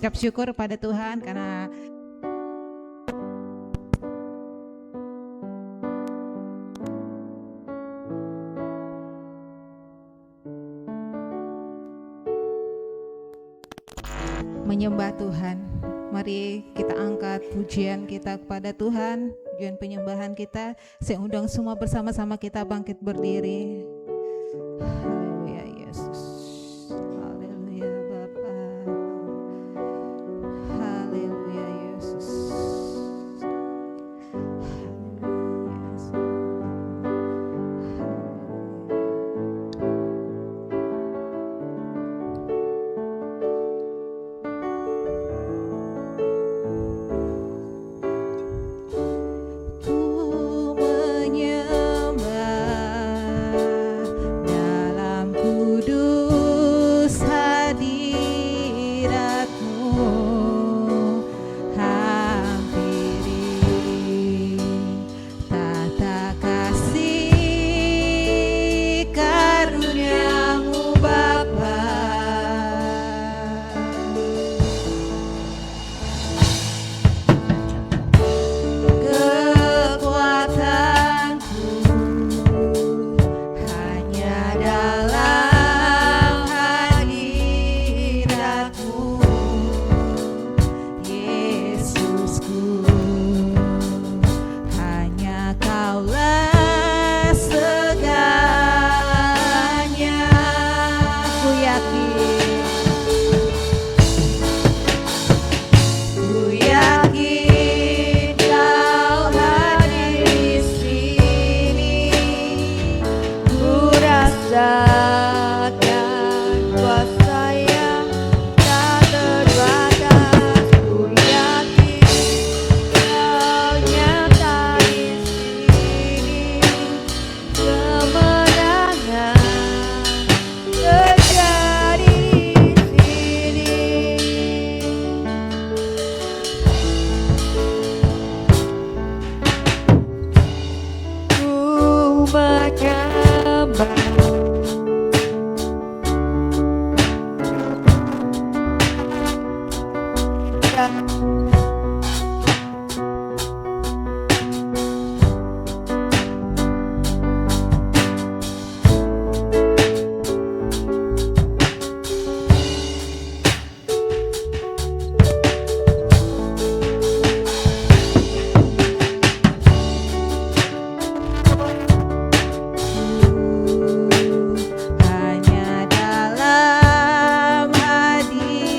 mengucap syukur pada Tuhan karena menyembah Tuhan. Mari kita angkat pujian kita kepada Tuhan, pujian penyembahan kita. Saya undang semua bersama-sama kita bangkit berdiri. Haleluya Yesus. Haleluya Bapa. Haleluya Yesus. Hanya dalam hadirat-Mu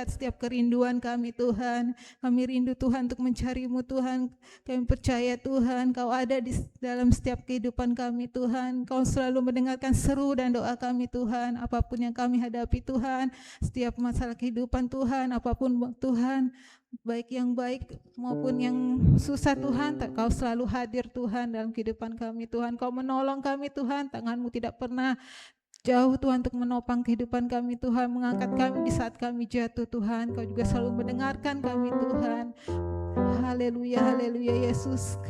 lihat setiap kerinduan kami Tuhan. Kami rindu Tuhan untuk mencari-Mu Tuhan. Kami percaya Tuhan Kau ada di dalam setiap kehidupan kami Tuhan. Kau selalu mendengarkan seru dan doa kami Tuhan. Apapun yang kami hadapi Tuhan, setiap masalah kehidupan Tuhan, apapun Tuhan, baik yang baik maupun yang susah Tuhan, Kau selalu hadir Tuhan dalam kehidupan kami Tuhan. Kau menolong kami Tuhan, tangan-Mu tidak pernah jauh Tuhan untuk menopang kehidupan kami Tuhan, mengangkat kami di saat kami jatuh Tuhan. Kau juga selalu mendengarkan kami Tuhan. Haleluya, haleluya Yesus.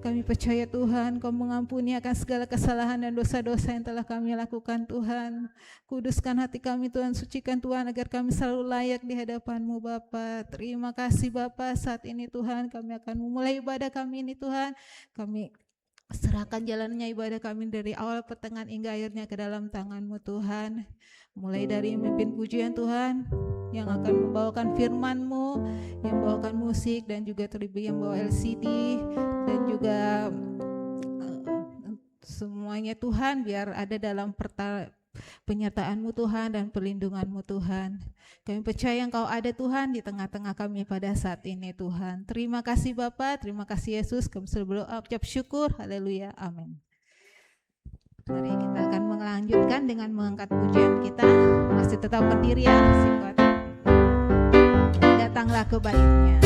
Kami percaya Tuhan Kau mengampuni akan segala kesalahan dan dosa-dosa yang telah kami lakukan Tuhan. Kuduskan hati kami Tuhan, sucikan Tuhan agar kami selalu layak di hadapan-Mu Bapa. Terima kasih Bapa, saat ini Tuhan kami akan memulai ibadah kami ini Tuhan. Kami serahkan jalannya ibadah kami dari awal pertengahan hingga akhirnya ke dalam tangan-Mu Tuhan. Mulai dari memimpin pujian Tuhan yang akan membawakan firman-Mu, yang membawakan musik dan juga terlebih yang bawa LCD dan juga semuanya Tuhan biar ada dalam penyertaan-Mu Tuhan dan perlindungan-Mu Tuhan. Kami percaya Engkau ada Tuhan di tengah-tengah kami pada saat ini Tuhan. Terima kasih Bapa, terima kasih Yesus. Kami selalu berdoa ucap syukur. Haleluya, amin. Mari kita akan melanjutkan dengan mengangkat pujian kita. Masih tetap berdiri ya, sifat. Datanglah ke baitnya.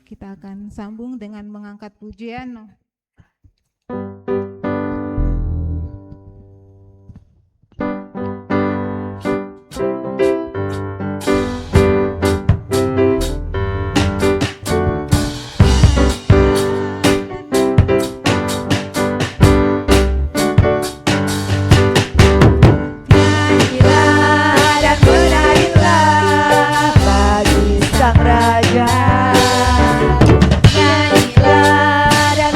Kita akan sambung dengan mengangkat pujian. Nyanyilah dan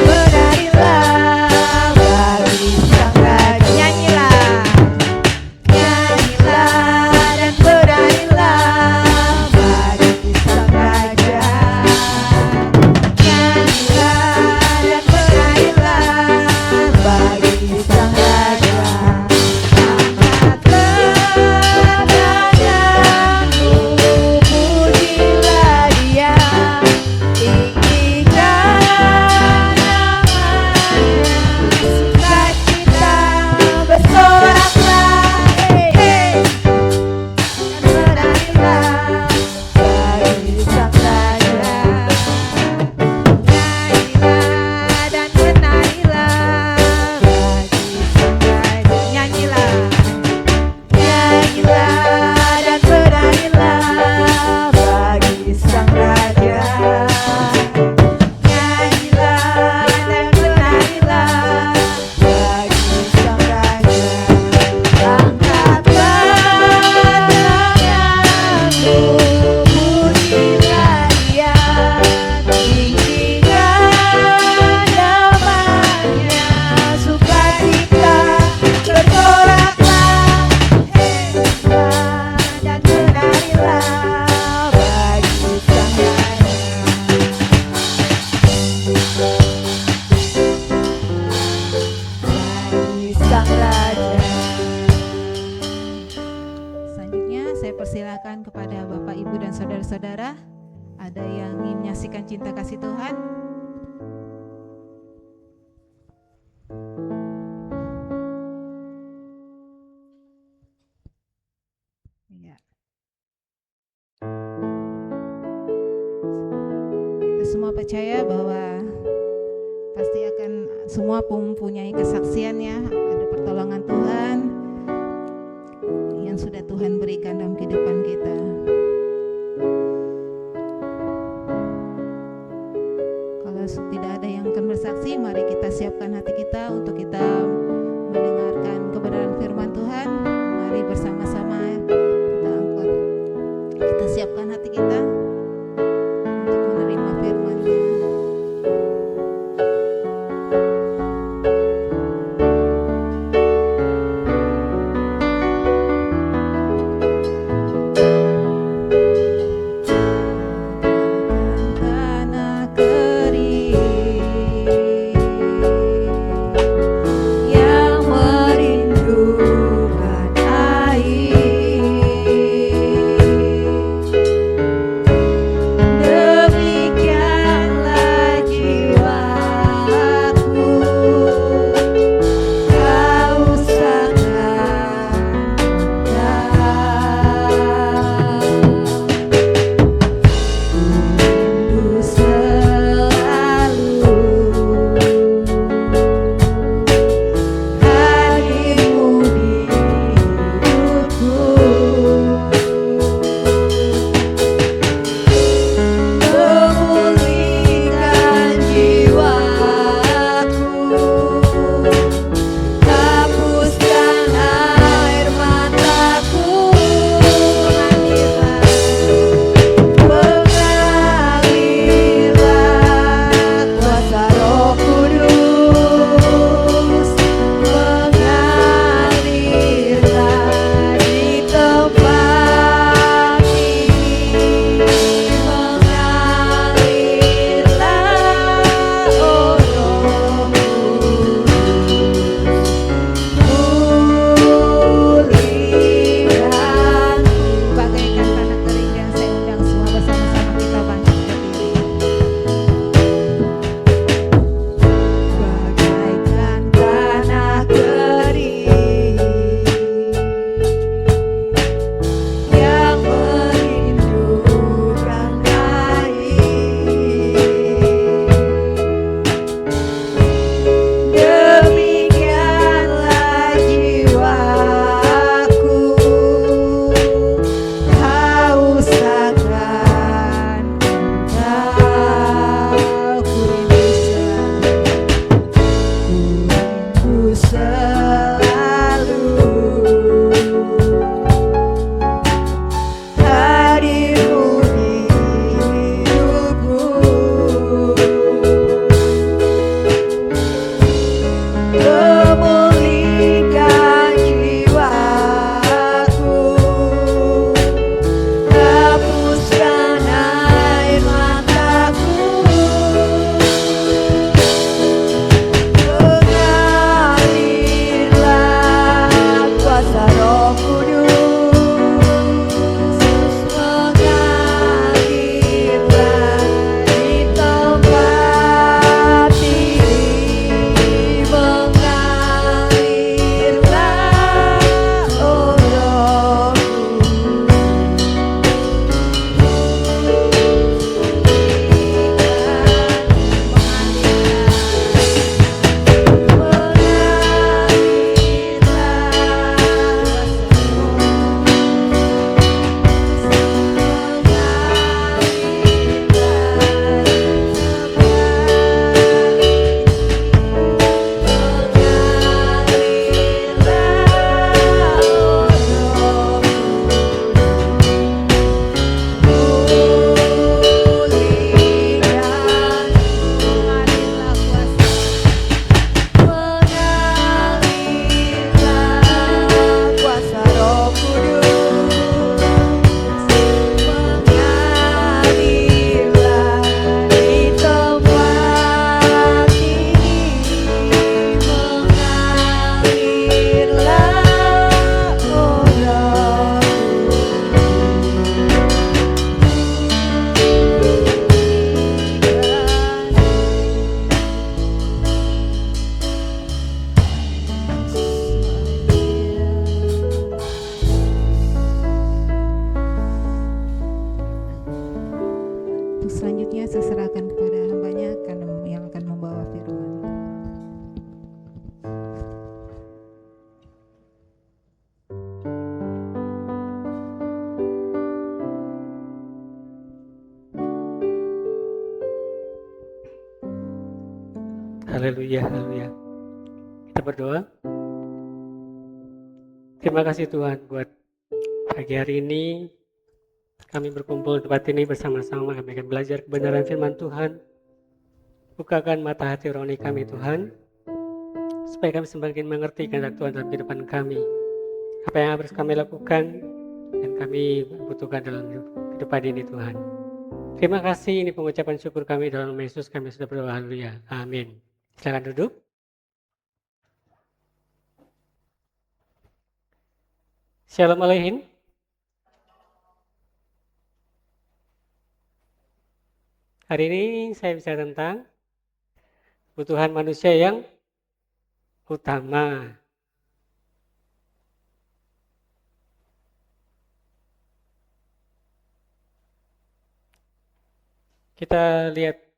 percaya bahwa pasti akan semua mempunyai kesaksiannya, ada pertolongan Tuhan yang sudah Tuhan berikan dalam kehidupan kita. Kalau tidak ada yang akan bersaksi, mari kita siapkan hati kita untuk kita mendengarkan kebenaran firman Tuhan. Mari bersama-sama kita siapkan hati kita untuk menerima firman-Nya. Yang merindukan air Haleluya, haleluya. Kita berdoa. Terima kasih Tuhan buat pagi hari ini. Kami berkumpul di tempat ini bersama-sama. Kami akan belajar kebenaran firman Tuhan. Bukakan mata hati rohani kami Tuhan, supaya kami semakin mengerti kehendak Tuhan dalam kehidupan kami. Apa yang harus kami lakukan dan kami butuhkan dalam kehidupan ini Tuhan. Terima kasih, ini pengucapan syukur kami dalam nama Yesus kami sudah berdoa. Haleluya. Amin. Silakan duduk. Shalom Aleichem. Hari ini saya bicara tentang kebutuhan manusia yang utama. Kita lihat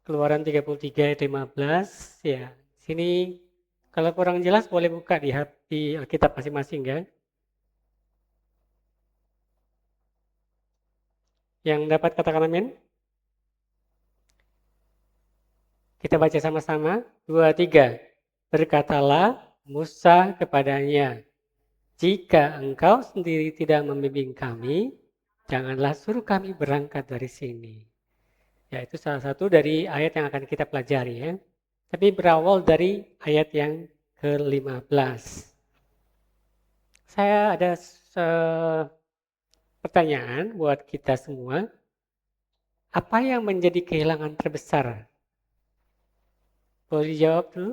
Keluaran 33 ayat 15 ya. Sini kalau kurang jelas boleh buka di Alkitab masing-masing ya. Yang dapat katakan amin. Kita baca sama-sama. 2, 3. Berkatalah Musa kepadanya, jika engkau sendiri tidak membimbing kami, janganlah suruh kami berangkat dari sini. Ya, itu salah satu dari ayat yang akan kita pelajari ya. Tapi berawal dari ayat yang ke-15. Saya ada pertanyaan buat kita semua. Apa yang menjadi kehilangan terbesar? Boleh dijawab dulu?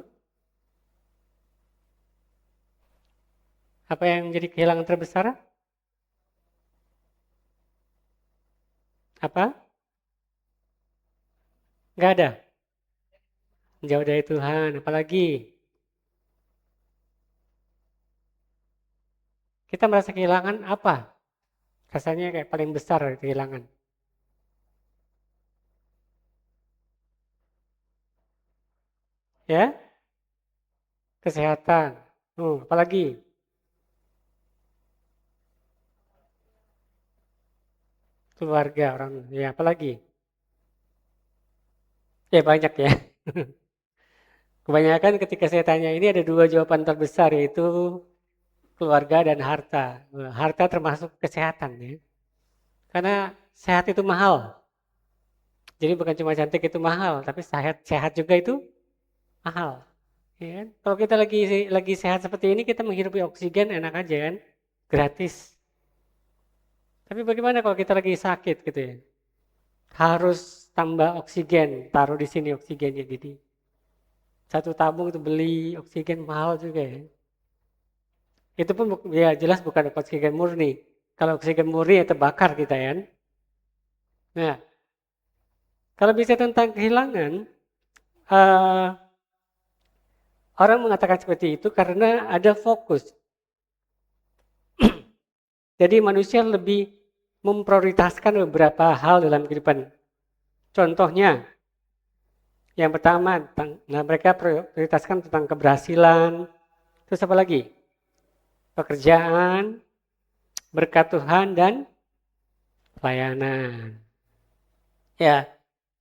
Apa yang menjadi kehilangan terbesar? Apa? Enggak ada? Jauh dari Tuhan, apalagi? Kita merasa kehilangan apa? Rasanya kayak paling besar kehilangan. Ya? Kesehatan. Apalagi? Keluarga, orang. Ya, apalagi? Ya, banyak ya. Kebanyakan ketika saya tanya ini ada 2 jawaban terbesar, yaitu keluarga dan harta. Harta termasuk kesehatan ya. Karena sehat itu mahal. Jadi bukan cuma cantik itu mahal, tapi sehat juga itu mahal. Ya kan? Kalau kita lagi sehat seperti ini, kita menghirupi oksigen enak aja kan, gratis. Tapi bagaimana kalau kita lagi sakit gitu ya? Harus tambah oksigen, taruh di sini oksigennya. Jadi 1 tabung itu beli oksigen mahal juga ya. Itu pun ya jelas bukan oksigen murni. Kalau oksigen murni ya terbakar kita ya. Nah, kalau bisa tentang kehilangan, orang mengatakan seperti itu karena ada fokus. Jadi manusia lebih memprioritaskan beberapa hal dalam kehidupan. Contohnya, yang pertama, mereka prioritaskan tentang keberhasilan. Terus apa lagi? Pekerjaan, berkat Tuhan, dan pelayanan. Ya,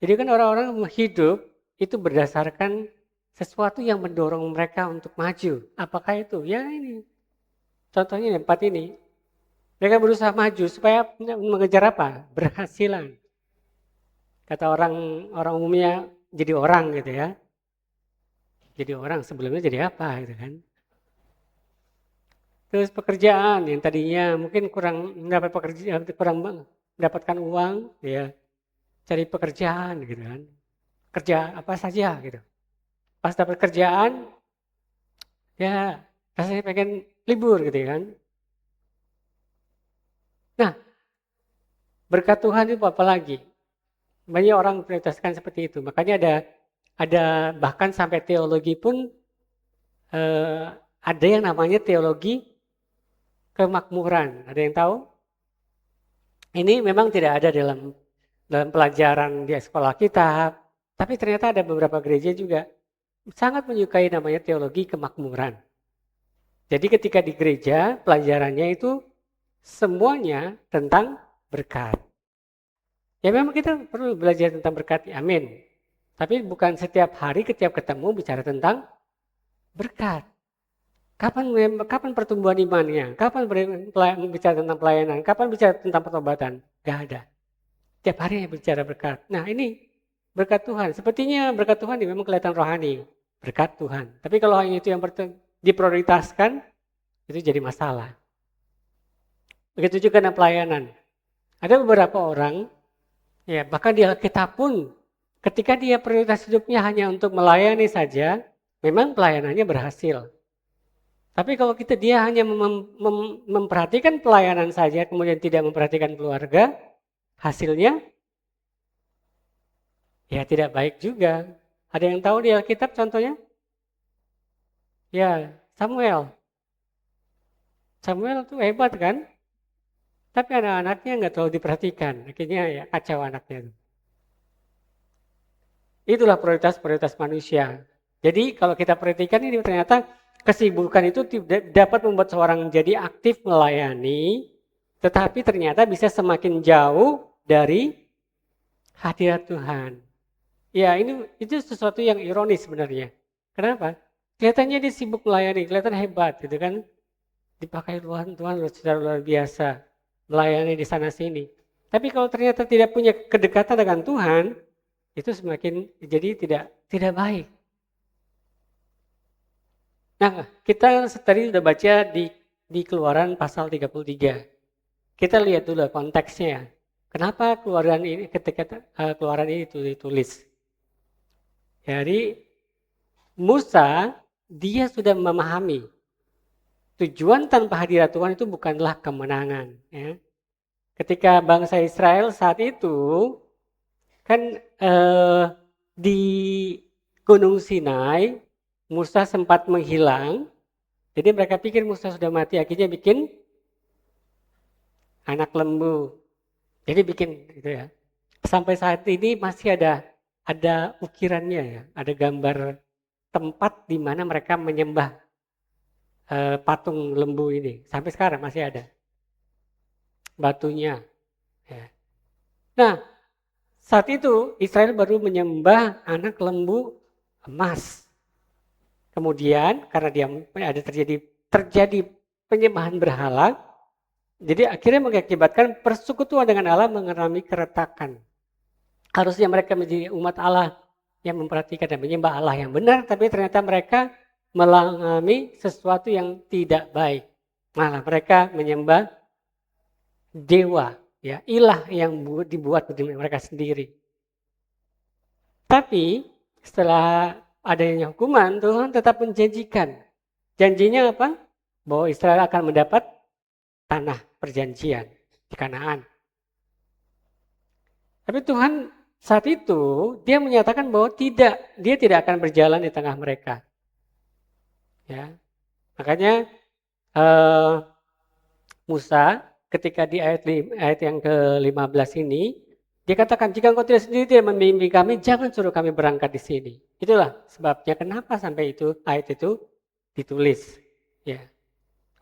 jadi kan orang-orang hidup itu berdasarkan sesuatu yang mendorong mereka untuk maju. Apakah itu? Ya ini. Contohnya 4 ini. Mereka berusaha maju supaya mengejar apa? Berhasilan. Kata orang umumnya jadi orang gitu ya. Jadi orang, sebelumnya jadi apa gitu kan. Terus pekerjaan yang tadinya mungkin kurang mendapatkan uang ya. Cari pekerjaan gitu kan. Kerja apa saja gitu. Pas dapat kerjaan ya rasanya pengen libur gitu kan. Nah, berkat Tuhan itu apa lagi? Banyak orang prioritaskan seperti itu. Makanya ada bahkan sampai teologi pun ada yang namanya teologi kemakmuran. Ada yang tahu? Ini memang tidak ada dalam pelajaran di sekolah kita, tapi ternyata ada beberapa gereja juga sangat menyukai namanya teologi kemakmuran. Jadi ketika di gereja pelajarannya itu semuanya tentang berkat. Ya memang kita perlu belajar tentang berkat, amin. Tapi bukan setiap hari, setiap ketemu bicara tentang berkat. Kapan pertumbuhan imannya? Kapan bicara tentang pelayanan? Kapan bicara tentang pertobatan? Gak ada. Tiap hari bicara berkat. Nah ini berkat Tuhan. Sepertinya berkat Tuhan ini memang kelihatan rohani. Berkat Tuhan. Tapi kalau hanya itu yang diprioritaskan, itu jadi masalah. Begitu juga dengan pelayanan. Ada beberapa orang, ya bahkan di Alkitab pun, ketika dia prioritas hidupnya hanya untuk melayani saja, memang pelayanannya berhasil. Tapi kalau dia hanya memperhatikan pelayanan saja, kemudian tidak memperhatikan keluarga, hasilnya ya tidak baik juga. Ada yang tahu di Alkitab contohnya? Ya, Samuel. Samuel tuh hebat kan? Tapi anak-anaknya nggak terlalu diperhatikan. Akhirnya ya kacau anaknya. Itulah prioritas-prioritas manusia. Jadi kalau kita perhatikan ini ternyata kesibukan itu tidak dapat membuat seorang menjadi aktif melayani, tetapi ternyata bisa semakin jauh dari hadirat Tuhan. Ya itu sesuatu yang ironis sebenarnya. Kenapa? Kelihatannya dia sibuk melayani, kelihatan hebat gitu kan. Dipakai Tuhan secara luar biasa, melayani di sana sini. Tapi kalau ternyata tidak punya kedekatan dengan Tuhan, itu semakin jadi tidak baik. Nah, kita tadi sudah baca di Keluaran pasal 33. Kita lihat dulu konteksnya. Kenapa Keluaran ini ditulis? Jadi Musa dia sudah memahami tujuan tanpa hadirat Tuhan itu bukanlah kemenangan. Ya. Ketika bangsa Israel saat itu kan di Gunung Sinai Musa sempat menghilang, jadi mereka pikir Musa sudah mati, akhirnya bikin anak lembu. Jadi bikin gitu ya. Sampai saat ini masih ada ukirannya ya, ada gambar tempat di mana mereka menyembah patung lembu ini. Sampai sekarang masih ada batunya. Ya. Nah, saat itu Israel baru menyembah anak lembu emas. Kemudian karena dia ada terjadi penyembahan berhala, jadi akhirnya mengakibatkan persekutuan dengan Allah mengalami keretakan. Harusnya mereka menjadi umat Allah yang memperhatikan dan menyembah Allah yang benar, tapi ternyata mereka mengalami sesuatu yang tidak baik. Malah mereka menyembah dewa, ya, ilah yang dibuat oleh mereka sendiri. Tapi setelah adanya hukuman, Tuhan tetap menjanjikan. Janjinya apa? Bahwa Israel akan mendapat tanah perjanjian di Kanaan. Tapi Tuhan saat itu dia menyatakan bahwa dia tidak akan berjalan di tengah mereka. Ya, makanya Musa ketika di ayat yang ke-15 ini dia katakan, jika engkau tidak membimbing kami, jangan suruh kami berangkat di sini. Itulah sebabnya kenapa sampai ayat itu ditulis. Ya.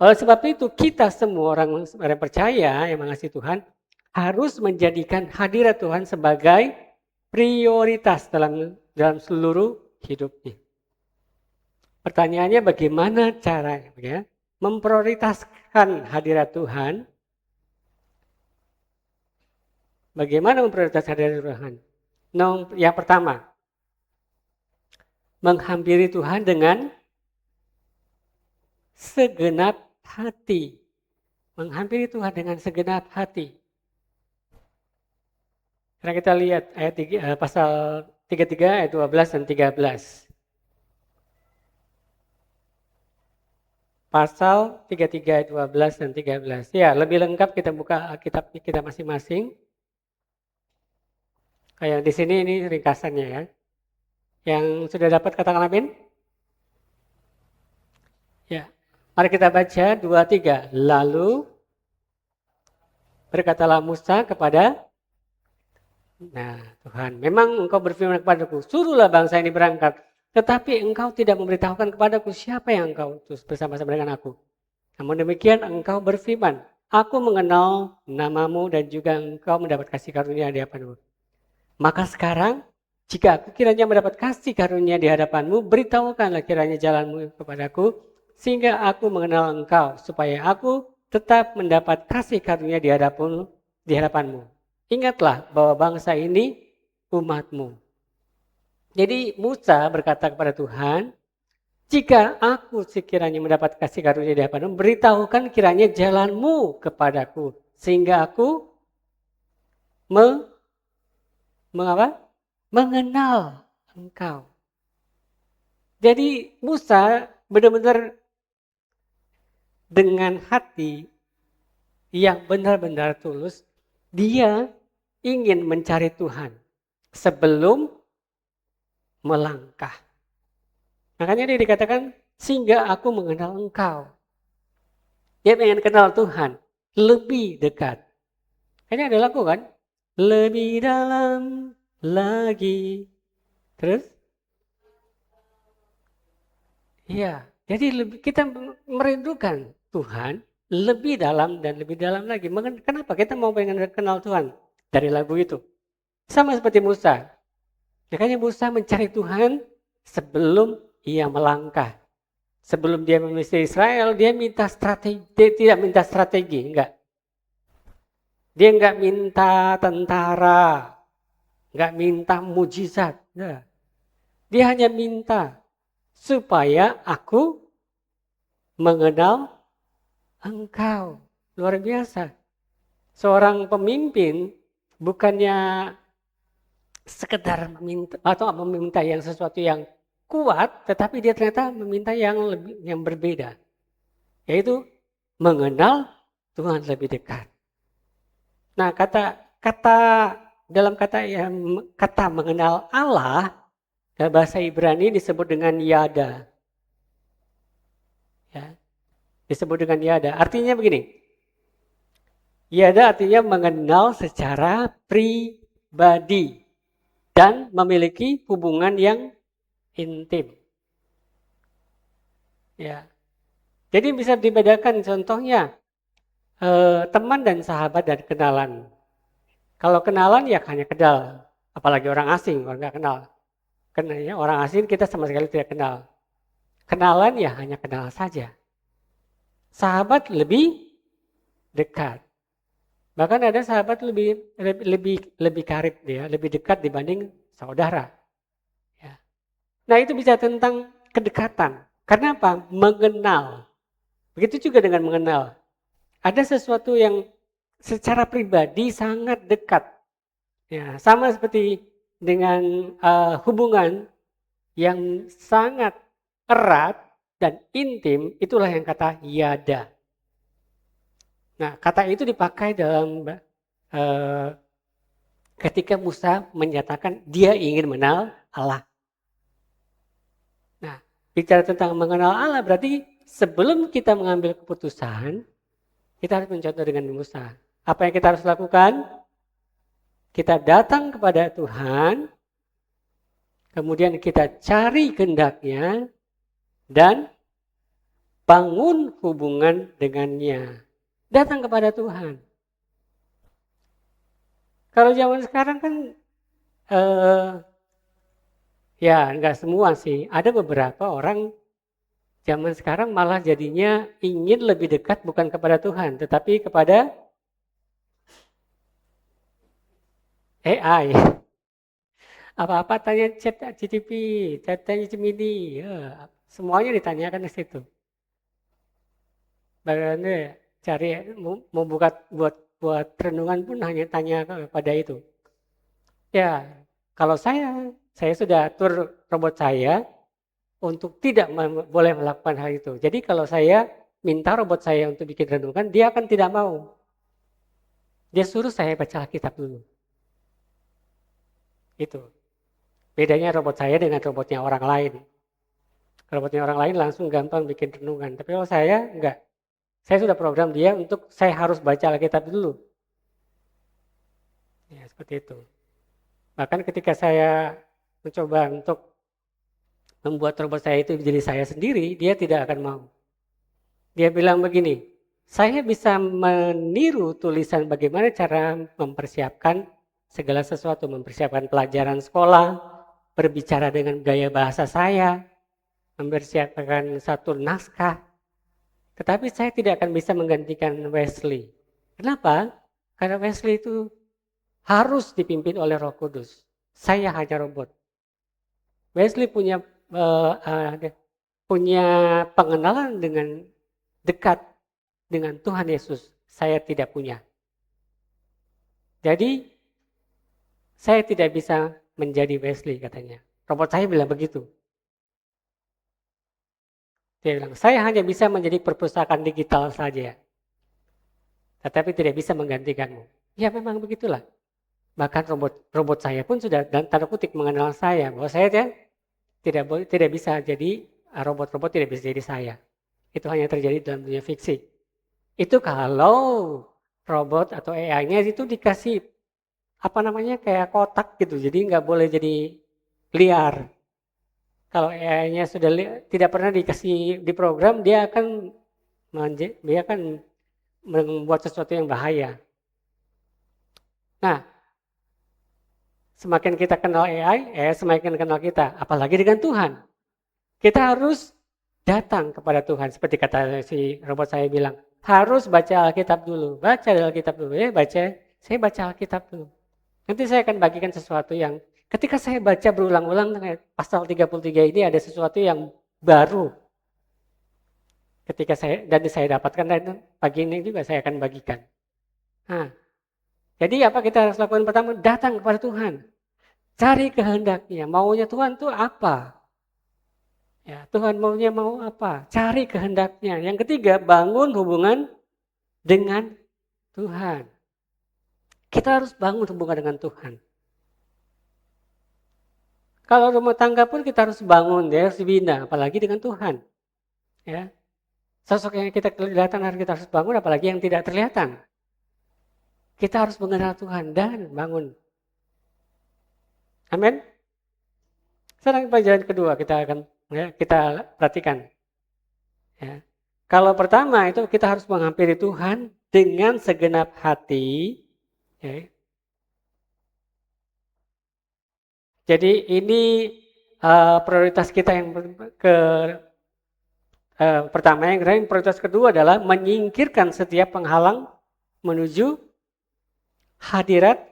Oleh sebab itu kita semua orang percaya yang mengasihi Tuhan harus menjadikan hadirat Tuhan sebagai prioritas dalam seluruh hidupnya. Pertanyaannya bagaimana caranya ya, memprioritaskan hadirat Tuhan. Bagaimana memprioritaskan hadirat Tuhan? Yang pertama, menghampiri Tuhan dengan segenap hati. Menghampiri Tuhan dengan segenap hati. Karena kita lihat ayat pasal 33 ayat 12 dan 13. Pasal 33 ayat 12 dan 13. Ya, lebih lengkap kita buka kitab kita masing-masing. Kayak di sini ini ringkasannya ya. Yang sudah dapat katakan amin? Ya. Mari kita baca 2-3. Lalu berkatalah Musa kepada Tuhan, memang engkau berfirman kepadaku, suruhlah bangsa ini berangkat. Tetapi engkau tidak memberitahukan kepadaku siapa yang engkau utus bersama-sama dengan aku. Namun demikian engkau berfirman, aku mengenal namamu dan juga engkau mendapat kasih karunia di hadapanmu. Maka sekarang Jika aku kiranya mendapat kasih karunia di hadapanmu, beritahukanlah kiranya jalanmu kepadaku, sehingga aku mengenal engkau, supaya aku tetap mendapat kasih karunia di hadapanmu. Ingatlah bahwa bangsa ini umatmu. Jadi Musa berkata kepada Tuhan, jika aku sekiranya mendapat kasih karunia di hadapanmu, beritahukan kiranya jalanmu kepadaku, sehingga aku mengenal engkau. Jadi Musa benar-benar dengan hati yang benar-benar tulus, dia ingin mencari Tuhan sebelum melangkah. Makanya dia dikatakan, sehingga aku mengenal engkau. Dia ingin kenal Tuhan lebih dekat. Kayaknya ada lagu kan? Lebih dalam lagi. Terus? Iya, jadi kita merindukan Tuhan lebih dalam dan lebih dalam lagi. Kenapa kita mau pengen kenal Tuhan? Dari lagu itu. Sama seperti Musa. Makanya Musa mencari Tuhan sebelum ia melangkah. Sebelum dia memimpin Israel, dia minta strategi. Dia tidak minta strategi, enggak. Dia enggak minta tentara, enggak minta mujizat. Enggak. Dia hanya minta supaya aku mengenal engkau. Luar biasa. Seorang pemimpin bukannya sekedar meminta yang sesuatu yang kuat, tetapi dia ternyata meminta yang berbeda, yaitu mengenal Tuhan lebih dekat. Nah, dalam kata mengenal Allah dalam bahasa Ibrani disebut dengan yada. Ya, disebut dengan yada. Artinya begini. Yada artinya mengenal secara pribadi dan memiliki hubungan yang intim. Ya. Jadi bisa dibedakan contohnya teman dan sahabat dan kenalan. Kalau kenalan ya hanya kenal, apalagi orang asing, orang nggak kenal. Kenalnya orang asing kita sama sekali tidak kenal. Kenalan ya hanya kenal saja. Sahabat lebih dekat. Bahkan ada sahabat lebih karib dia, lebih dekat dibanding saudara. Ya. Nah itu bisa tentang kedekatan. Karena apa? Mengenal. Begitu juga dengan mengenal. Ada sesuatu yang secara pribadi sangat dekat. Ya, sama seperti dengan hubungan yang sangat erat dan intim, itulah yang kata yada. Nah, kata itu dipakai dalam ketika Musa menyatakan dia ingin mengenal Allah. Nah, bicara tentang mengenal Allah berarti sebelum kita mengambil keputusan, kita harus mencontoh dengan Musa. Apa yang kita harus lakukan? Kita datang kepada Tuhan, kemudian kita cari kehendaknya, dan bangun hubungan dengannya. Datang kepada Tuhan. Kalau zaman sekarang kan, ya enggak semua sih. Ada beberapa orang zaman sekarang malah jadinya ingin lebih dekat bukan kepada Tuhan, tetapi kepada AI. Apa-apa tanya chat GTP, tanya Gemini, ya, semuanya ditanyakan ke situ. Bagaimana cari mau buat renungan pun hanya tanya kepada itu. Ya, kalau saya sudah atur robot saya untuk tidak boleh melakukan hal itu. Jadi kalau saya minta robot saya untuk bikin renungan, dia akan tidak mau. Dia suruh saya baca Alkitab dulu. Itu. Bedanya robot saya dengan robotnya orang lain. Robotnya orang lain langsung gampang bikin renungan. Tapi kalau saya enggak. Saya sudah program dia untuk saya harus baca Alkitab dulu. Ya, seperti itu. Bahkan ketika saya mencoba untuk membuat robot saya itu menjadi saya sendiri, dia tidak akan mau. Dia bilang begini, saya bisa meniru tulisan bagaimana cara mempersiapkan segala sesuatu, mempersiapkan pelajaran sekolah, berbicara dengan gaya bahasa saya, mempersiapkan satu naskah. Tetapi saya tidak akan bisa menggantikan Wesley. Kenapa? Karena Wesley itu harus dipimpin oleh Roh Kudus. Saya hanya robot. Wesley punya pengenalan dengan dekat dengan Tuhan Yesus. Saya tidak punya. Jadi saya tidak bisa menjadi Wesley katanya. Robot saya bilang begitu. Dia bilang, saya hanya bisa menjadi perpustakaan digital saja. Tetapi tidak bisa menggantikanmu. Ya memang begitulah. Bahkan robot saya pun sudah dan tanda kutip mengenal saya. Bahwa saya tidak bisa jadi, robot-robot tidak bisa jadi saya. Itu hanya terjadi dalam dunia fiksi. Itu kalau robot atau AI-nya itu dikasih kayak kotak gitu. Jadi nggak boleh jadi liar. Kalau AI-nya sudah tidak pernah dikasih diprogram, dia akan membuat sesuatu yang bahaya. Nah, semakin kita kenal AI, semakin kenal kita. Apalagi dengan Tuhan. Kita harus datang kepada Tuhan. Seperti kata si robot saya bilang, harus baca Alkitab dulu. Baca Alkitab dulu. Saya baca Alkitab dulu. Nanti saya akan bagikan sesuatu yang ketika saya baca berulang-ulang pasal 33 ini ada sesuatu yang baru. Ketika saya dapatkan dan pagi ini juga saya akan bagikan. Nah, jadi apa kita harus lakukan pertama? Datang kepada Tuhan. Cari kehendaknya. Maunya Tuhan itu apa? Ya, Tuhan maunya mau apa? Cari kehendaknya. Yang ketiga, bangun hubungan dengan Tuhan. Kita harus bangun hubungan dengan Tuhan. Kalau rumah tangga pun kita harus bangun, harus dibina, apalagi dengan Tuhan. Ya, sosok yang kita kelihatan kita harus bangun, apalagi yang tidak terlihatan. Kita harus mengenal Tuhan dan bangun. Amin. Sekarang pelajaran kedua kita perhatikan. Ya. Kalau pertama itu kita harus menghampiri Tuhan dengan segenap hati. Ya. Jadi ini prioritas kita yang pertama. Yang prioritas kedua adalah menyingkirkan setiap penghalang menuju hadirat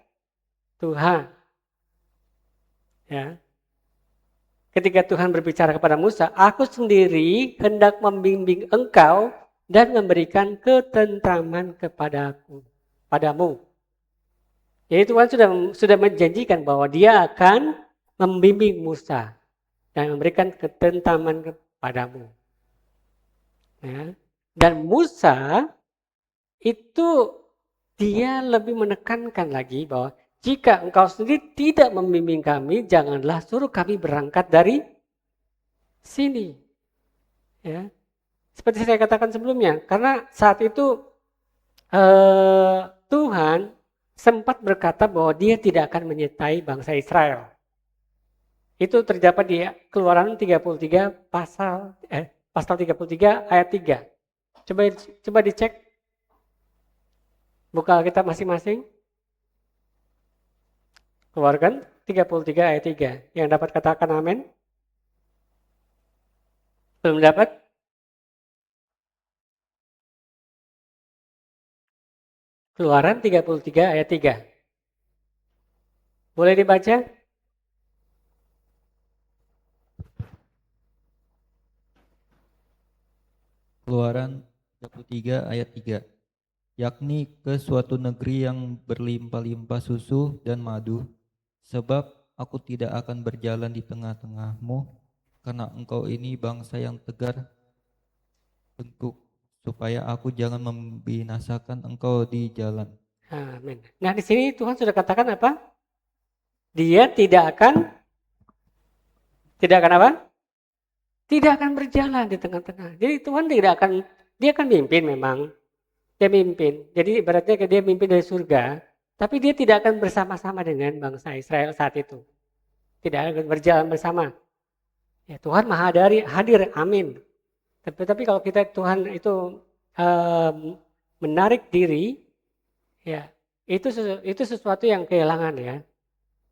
Tuhan. Ya. Ketika Tuhan berbicara kepada Musa, aku sendiri hendak membimbing engkau dan memberikan ketentraman padamu. Jadi Tuhan sudah menjanjikan bahwa dia akan membimbing Musa dan memberikan ketentraman kepadamu. Ya. Dan Musa itu dia lebih menekankan lagi bahwa jika engkau sendiri tidak membimbing kami, janganlah suruh kami berangkat dari sini. Ya. Seperti saya katakan sebelumnya, karena saat itu Tuhan sempat berkata bahwa dia tidak akan menyertai bangsa Israel. Itu terdapat di Keluaran 33 pasal 33 ayat 3. Coba dicek. Buka Alkitab masing-masing. Keluaran 33 ayat 3. Yang dapat katakan amin? Belum dapat? Keluaran 33 ayat 3. Boleh dibaca? Keluaran 33 ayat 3. Yakni ke suatu negeri yang berlimpah-limpah susu dan madu, sebab aku tidak akan berjalan di tengah-tengahmu, karena engkau ini bangsa yang tegar bengkok, supaya aku jangan membinasakan engkau di jalan. Amin. Nah di sini Tuhan sudah katakan apa? Dia tidak akan apa? Tidak akan berjalan di tengah-tengah. Jadi Tuhan dia akan mimpin memang. Dia mimpin. Jadi ibaratnya dia mimpin dari surga, tapi dia tidak akan bersama-sama dengan bangsa Israel saat itu. Tidak akan berjalan bersama. Ya, Tuhan Maha hadir, amin. Tapi kalau Tuhan itu menarik diri, ya itu sesuatu yang kehilangan ya.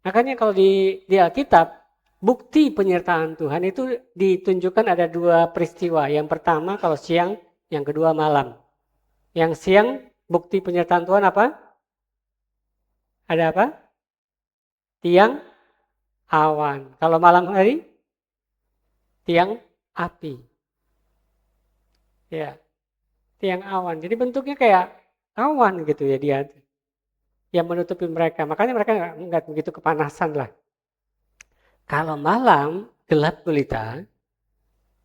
Makanya kalau di Alkitab bukti penyertaan Tuhan itu ditunjukkan ada 2 peristiwa. Yang pertama kalau siang, yang kedua malam. Yang siang bukti penyertaan Tuhan apa? Ada apa? Tiang awan. Kalau malam hari, tiang api. Ya, tiang awan. Jadi bentuknya kayak awan gitu ya dia. Yang menutupi mereka. Makanya mereka nggak begitu kepanasan lah. Kalau malam gelap gulita,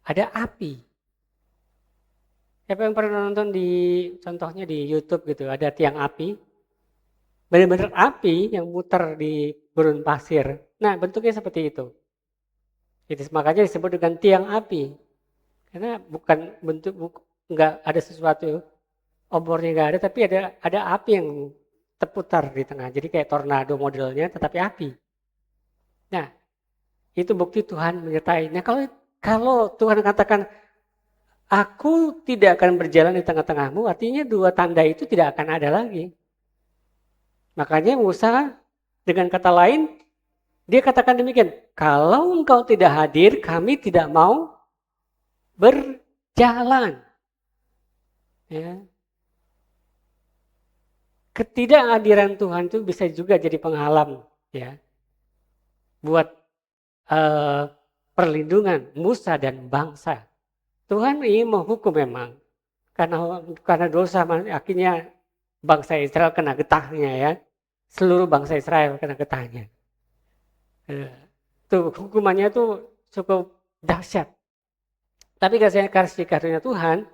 ada api. Siapa yang pernah nonton contohnya di YouTube gitu, ada tiang api. Benar-benar api yang muter di gurun pasir. Nah, bentuknya seperti itu. Itu makanya disebut dengan tiang api. Karena bukan nggak ada sesuatu obornya nggak ada, tapi ada api yang terputar di tengah. Jadi kayak tornado modelnya, tetapi api. Nah, itu bukti Tuhan menyertai. Nah, kalau Tuhan katakan, aku tidak akan berjalan di tengah-tengahmu, artinya 2 tanda itu tidak akan ada lagi. Makanya Musa dengan kata lain, dia katakan demikian, kalau engkau tidak hadir, kami tidak mau berjalan. Ya. Ketidakhadiran Tuhan itu bisa juga jadi penghalang ya buat perlindungan Musa dan bangsa. Tuhan ingin menghukum memang karena dosa akhirnya bangsa Israel kena getahnya ya. Seluruh bangsa Israel kena getahnya. Tuh hukumannya tuh cukup dahsyat. Tapi kasih karunia Tuhan,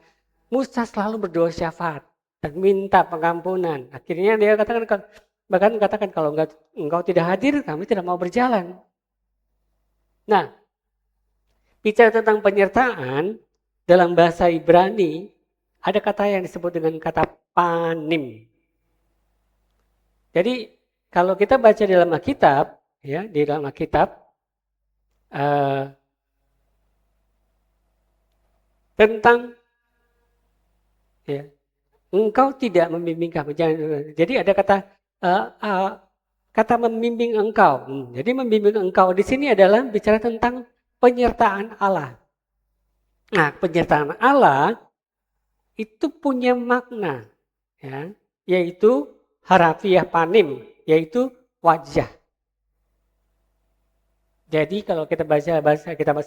Musa selalu berdoa syafaat dan minta pengampunan. Akhirnya dia katakan kalau engkau tidak hadir, kami tidak mau berjalan. Nah, bicara tentang penyertaan dalam bahasa Ibrani, ada kata yang disebut dengan kata panim. Jadi kalau kita baca dalam Alkitab, ya di dalam Alkitab tentang ya, engkau tidak membimbing kami. Jadi ada kata membimbing engkau. Jadi membimbing engkau di sini adalah bicara tentang penyertaan Allah. Nah, penyertaan Allah itu punya makna, ya, yaitu harafiah panim, yaitu wajah. Jadi kalau kita bahasa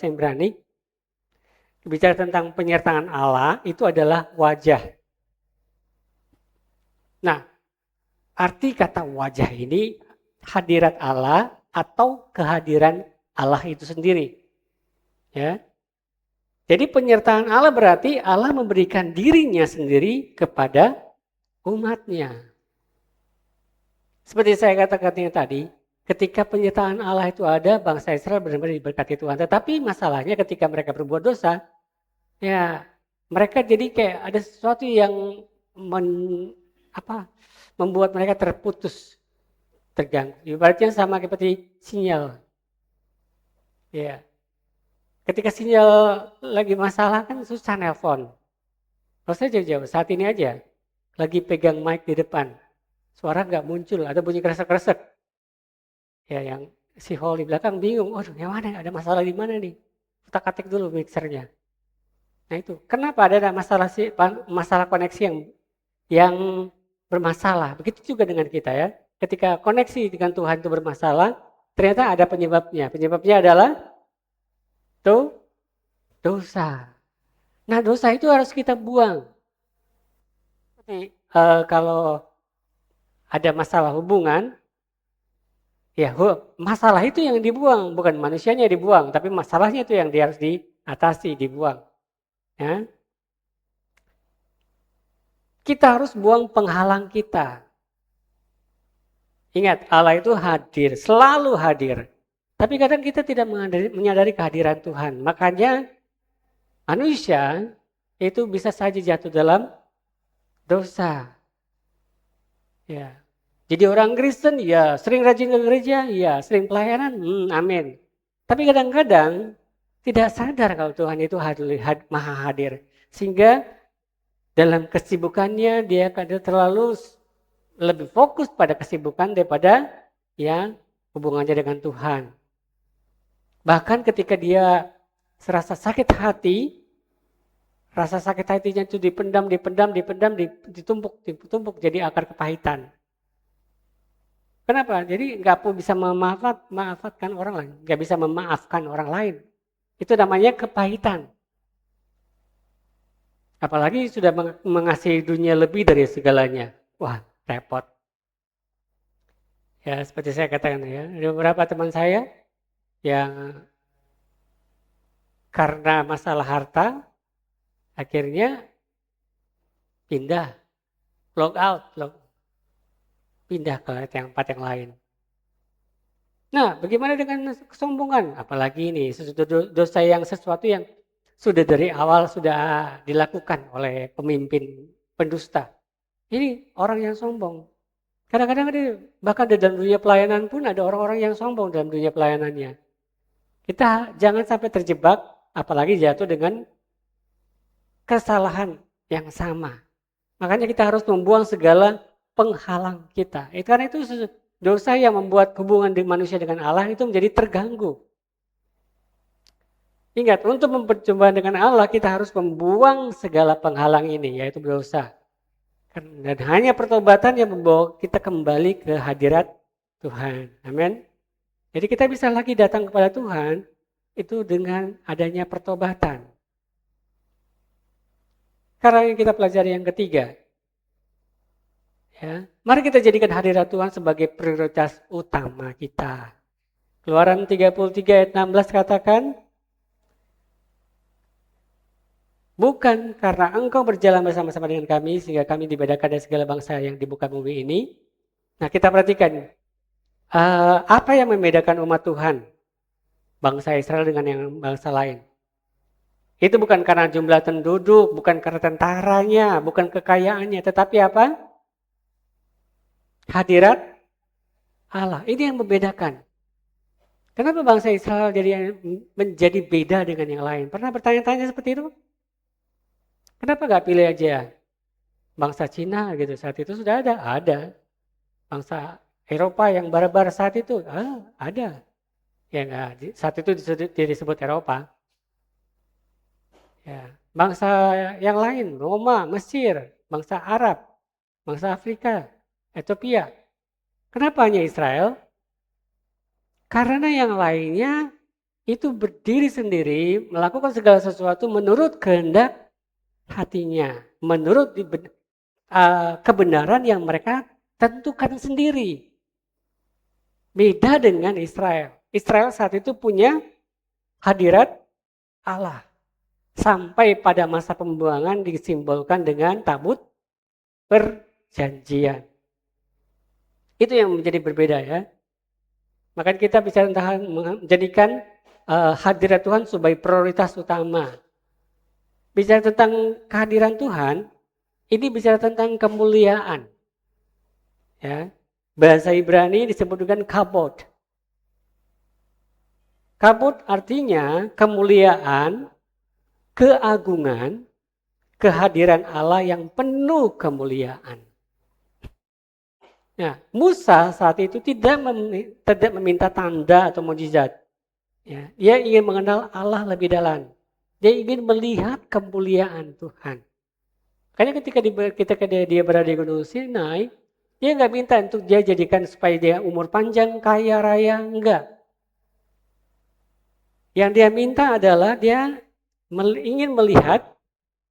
Ibrani, bicara tentang penyertaan Allah itu adalah wajah. Nah, arti kata wajah ini hadirat Allah atau kehadiran Allah itu sendiri. Ya. Jadi penyertaan Allah berarti Allah memberikan dirinya sendiri kepada umatnya. Seperti saya katakan tadi, ketika penyertaan Allah itu ada, bangsa Israel benar-benar diberkati Tuhan. Tetapi masalahnya ketika mereka berbuat dosa, ya mereka jadi kayak ada sesuatu yang membuat mereka terputus, terganggu. Ibaratnya sama seperti sinyal. Ya. Ketika sinyal lagi masalah kan susah nelpon. Kalau saya jauh-jauh, saat ini aja lagi pegang mic di depan. Suara nggak muncul, ada bunyi kresek-kresek. Ya yang si Hall di belakang bingung, waduh yang mana, ada masalah di mana nih? Kita ketik dulu mixernya. Nah itu, kenapa ada masalah koneksi yang bermasalah? Begitu juga dengan kita ya. Ketika koneksi dengan Tuhan itu bermasalah, ternyata ada penyebabnya. Penyebabnya adalah dosa. Nah dosa itu harus kita buang. Kalau ada masalah hubungan, ya masalah itu yang dibuang, bukan manusianya yang dibuang, tapi masalahnya itu yang harus diatasi, dibuang. Ya. Kita harus buang penghalang kita. Ingat, Allah itu hadir, selalu hadir. Tapi kadang kita tidak menyadari kehadiran Tuhan. Makanya manusia itu bisa saja jatuh dalam dosa. Ya. Jadi orang Kristen, ya sering rajin ke gereja, ya sering pelayanan, amin. Tapi kadang-kadang tidak sadar kalau Tuhan itu maha hadir. Sehingga dalam kesibukannya dia kadang terlalu lebih fokus pada kesibukan daripada yang hubungannya dengan Tuhan. Bahkan ketika dia serasa sakit hati, rasa sakit hatinya itu dipendam, ditumpuk jadi akar kepahitan. Kenapa? Jadi nggak bisa memaafkan orang lain, nggak bisa memaafkan orang lain. Itu namanya kepahitan. Apalagi sudah mengasihi dunia lebih dari segalanya. Wah, repot. Ya, seperti saya katakan ya, ada beberapa teman saya yang karena masalah harta akhirnya pindah, pindah ke tempat yang lain. Nah, bagaimana dengan kesombongan? Apalagi ini sesuatu yang sudah dari awal sudah dilakukan oleh pemimpin pendusta. Ini orang yang sombong. Kadang-kadang bahkan di dalam dunia pelayanan pun ada orang-orang yang sombong dalam dunia pelayanannya. Kita jangan sampai terjebak, apalagi jatuh dengan kesalahan yang sama. Makanya kita harus membuang segala penghalang kita. Karena itu dosa yang membuat hubungan manusia dengan Allah itu menjadi terganggu. Ingat, untuk memperjumpaan dengan Allah kita harus membuang segala penghalang ini, yaitu dosa. Dan hanya pertobatan yang membawa kita kembali ke hadirat Tuhan. Amin. Jadi kita bisa lagi datang kepada Tuhan itu dengan adanya pertobatan. Sekarang yang kita pelajari yang ketiga. Ya, mari kita jadikan hadirat Tuhan sebagai prioritas utama kita. Keluaran 33 ayat 16 katakan, bukan karena engkau berjalan bersama-sama dengan kami sehingga kami dibedakan dari segala bangsa yang di muka bumi ini. Nah, kita perhatikan apa yang membedakan umat Tuhan, bangsa Israel dengan yang bangsa lain. Itu bukan karena jumlah penduduk, bukan karena tentaranya, bukan kekayaannya, tetapi apa? Hadirat Allah. Ini yang membedakan. Kenapa bangsa Israel menjadi beda dengan yang lain? Pernah bertanya-tanya seperti itu? Kenapa gak pilih aja bangsa Cina gitu? Saat itu sudah ada. Ada. Bangsa Eropa yang barbar saat itu ada. Ya, saat itu disebut Eropa. Ya. Bangsa yang lain, Roma, Mesir, bangsa Arab, bangsa Afrika, Ethiopia. Kenapa hanya Israel? Karena yang lainnya itu berdiri sendiri, melakukan segala sesuatu menurut kehendak hatinya, menurut kebenaran yang mereka tentukan sendiri. Beda dengan Israel. Israel saat itu punya hadirat Allah. Sampai pada masa pembuangan disimbolkan dengan tabut perjanjian. Itu yang menjadi berbeda ya. Maka kita bisa menjadikan hadirat Tuhan sebagai prioritas utama. Bicara tentang kehadiran Tuhan, ini bicara tentang kemuliaan. Ya. Bahasa Ibrani disebut dengan kabod. Kabod artinya kemuliaan, keagungan, kehadiran Allah yang penuh kemuliaan. Nah, Musa saat itu tidak meminta tanda atau mukjizat. Ya, dia ingin mengenal Allah lebih dalam. Dia ingin melihat kemuliaan Tuhan. Karena ketika dia berada di Gunung Sinai, dia nggak minta untuk dia jadikan supaya dia umur panjang, kaya raya, enggak. Yang dia minta adalah dia ingin melihat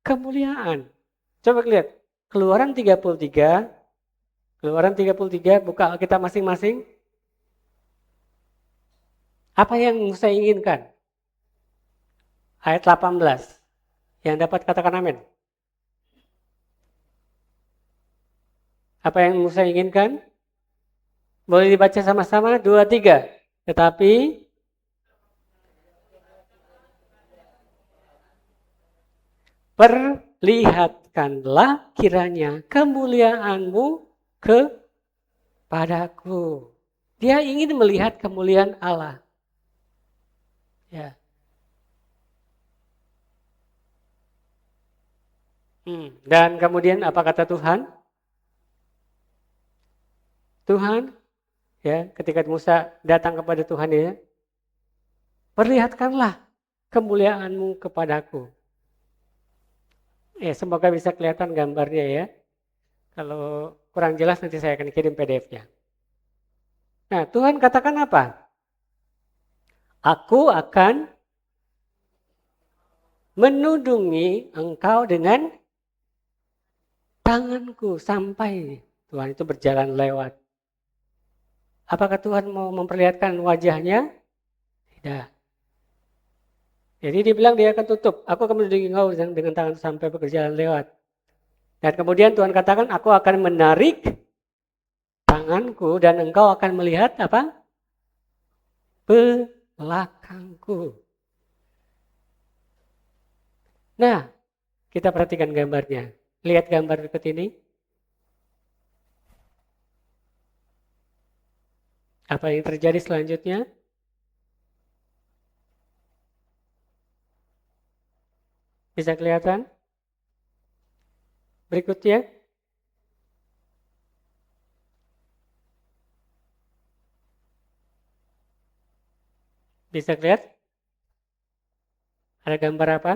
kemuliaan. Coba lihat, Keluaran 33, buka kita masing-masing. Apa yang Musa inginkan? Ayat 18. Yang dapat katakan amin. Apa yang Musa inginkan? Boleh dibaca sama-sama, 2, 3. Tetapi perlihatkanlah kiranya kemuliaanmu kepadaku. Dia ingin melihat kemuliaan Allah. Ya. Dan kemudian apa kata Tuhan? Tuhan, ya, ketika Musa datang kepada Tuhan ya, perlihatkanlah kemuliaan-Mu kepadaku. Ya, semoga bisa kelihatan gambarnya ya. Kalau kurang jelas nanti saya akan kirim PDF-nya. Nah, Tuhan katakan apa? Aku akan menudungi engkau dengan tanganku sampai Tuhan itu berjalan lewat. Apakah Tuhan mau memperlihatkan wajahnya? Tidak. Jadi dia bilang dia akan tutup. Aku akan menudungi engkau dengan tangan sampai berjalan lewat. Dan kemudian Tuhan katakan, aku akan menarik tanganku dan engkau akan melihat apa? Belakangku. Nah, kita perhatikan gambarnya. Lihat gambar berikut ini. Apa yang terjadi selanjutnya? Bisa kelihatan? Berikutnya. Bisa lihat? Ada gambar apa?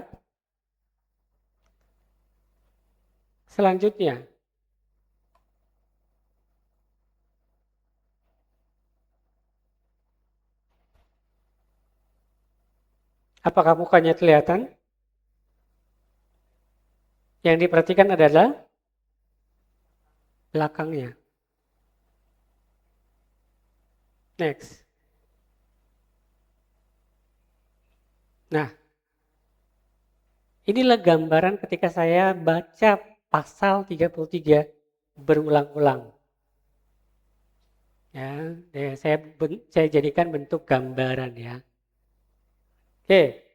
Selanjutnya. Apakah mukanya kelihatan? Yang diperhatikan adalah belakangnya. Next. Nah, inilah gambaran ketika saya baca pasal 33 berulang-ulang. Ya, saya jadikan bentuk gambaran ya. Oke,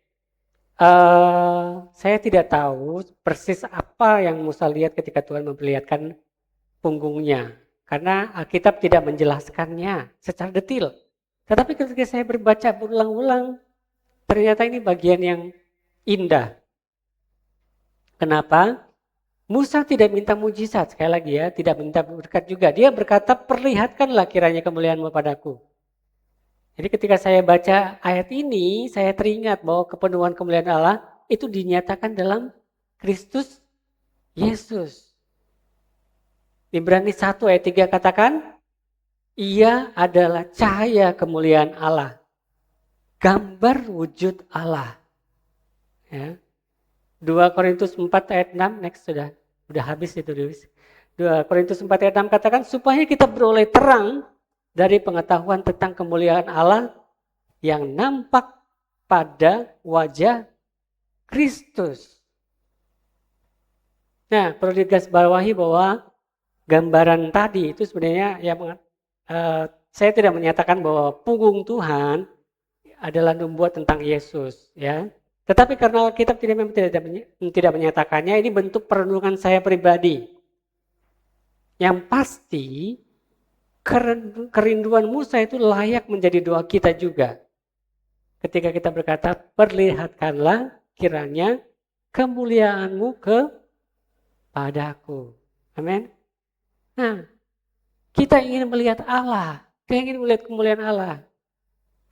saya tidak tahu persis apa yang Musa lihat ketika Tuhan memperlihatkan punggungnya. Karena Alkitab tidak menjelaskannya secara detail. Tetapi ketika saya berbaca berulang-ulang, ternyata ini bagian yang indah. Kenapa? Musa tidak minta mujizat, sekali lagi ya, tidak minta berkat juga. Dia berkata, perlihatkanlah kiranya kemuliaan-Mu padaku. Jadi ketika saya baca ayat ini, saya teringat bahwa kepenuhan kemuliaan Allah itu dinyatakan dalam Kristus Yesus. Ibrani 1 ayat 3 katakan, Ia adalah cahaya kemuliaan Allah. Gambar wujud Allah. Ya. 2 Korintus 4 ayat 6, next sudah habis itu. 2 Korintus 4 ayat 6 katakan, supaya kita beroleh terang dari pengetahuan tentang kemuliaan Allah yang nampak pada wajah Kristus. Nah, perlu digarisbawahi bahwa gambaran tadi itu sebenarnya saya tidak menyatakan bahwa punggung Tuhan adalah membuat tentang Yesus, ya. Tetapi karena Alkitab tidak menyatakannya, ini bentuk perenungan saya pribadi. Yang pasti kerinduan Musa itu layak menjadi doa kita juga. Ketika kita berkata, perlihatkanlah kiranya kemuliaan-Mu kepadaku. Amin. Nah, kita ingin melihat Allah, kita ingin melihat kemuliaan Allah.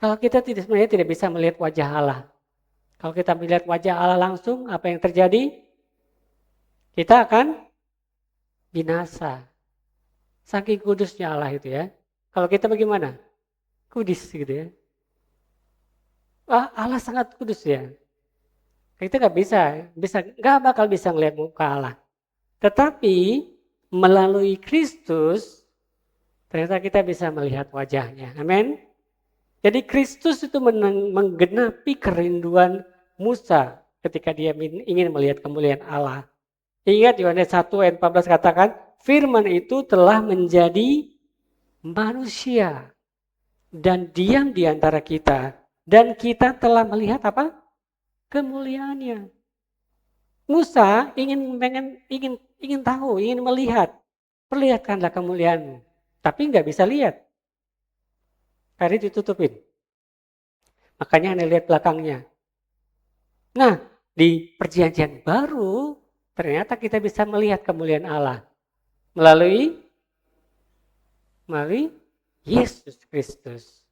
Kalau kita sebenarnya tidak bisa melihat wajah Allah. Kalau kita melihat wajah Allah langsung, apa yang terjadi? Kita akan binasa. Saking kudusnya Allah itu ya. Kalau kita bagaimana? Kudus gitu ya. Allah sangat kudus ya. Kita nggak bakal bisa melihat muka Allah. Tetapi melalui Kristus, ternyata kita bisa melihat wajahnya. Amin. Jadi Kristus itu menggenapi kerinduan Musa ketika dia ingin melihat kemuliaan Allah. Ingat Yohanes 1 ayat 14 katakan, firman itu telah menjadi manusia dan diam di antara kita. Dan kita telah melihat apa? Kemuliaannya. Musa ingin tahu, ingin melihat. Perlihatkanlah kemuliaan-Mu. Tapi nggak bisa lihat. Karena ditutupin. Makanya Anda lihat belakangnya. Nah, di perjanjian baru, ternyata kita bisa melihat kemuliaan Allah. Melalui Yesus Kristus.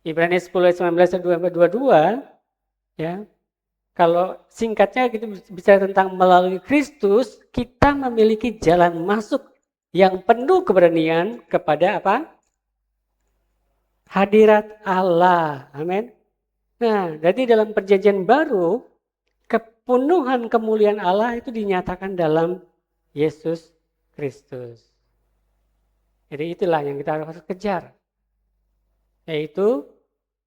Ibrani 10 ayat 19 dan 22, ya. Kalau singkatnya gitu bicara tentang melalui Kristus kita memiliki jalan masuk yang penuh keberanian kepada apa? Hadirat Allah. Amin. Nah, jadi dalam perjanjian baru kepenuhan kemuliaan Allah itu dinyatakan dalam Yesus Kristus. Jadi itulah yang kita harus kejar. Yaitu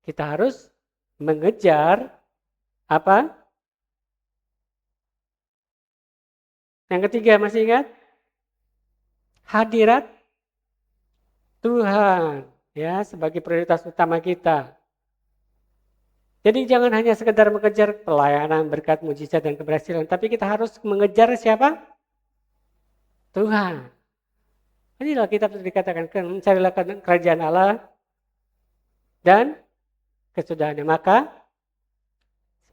kita harus mengejar apa? Yang ketiga masih ingat? Hadirat Tuhan ya sebagai prioritas utama kita. Jadi jangan hanya sekedar mengejar pelayanan, berkat, mujizat dan keberhasilan, tapi kita harus mengejar siapa? Tuhan. Inilah kitab dikatakan, carilah kerajaan Allah dan kesudahannya, maka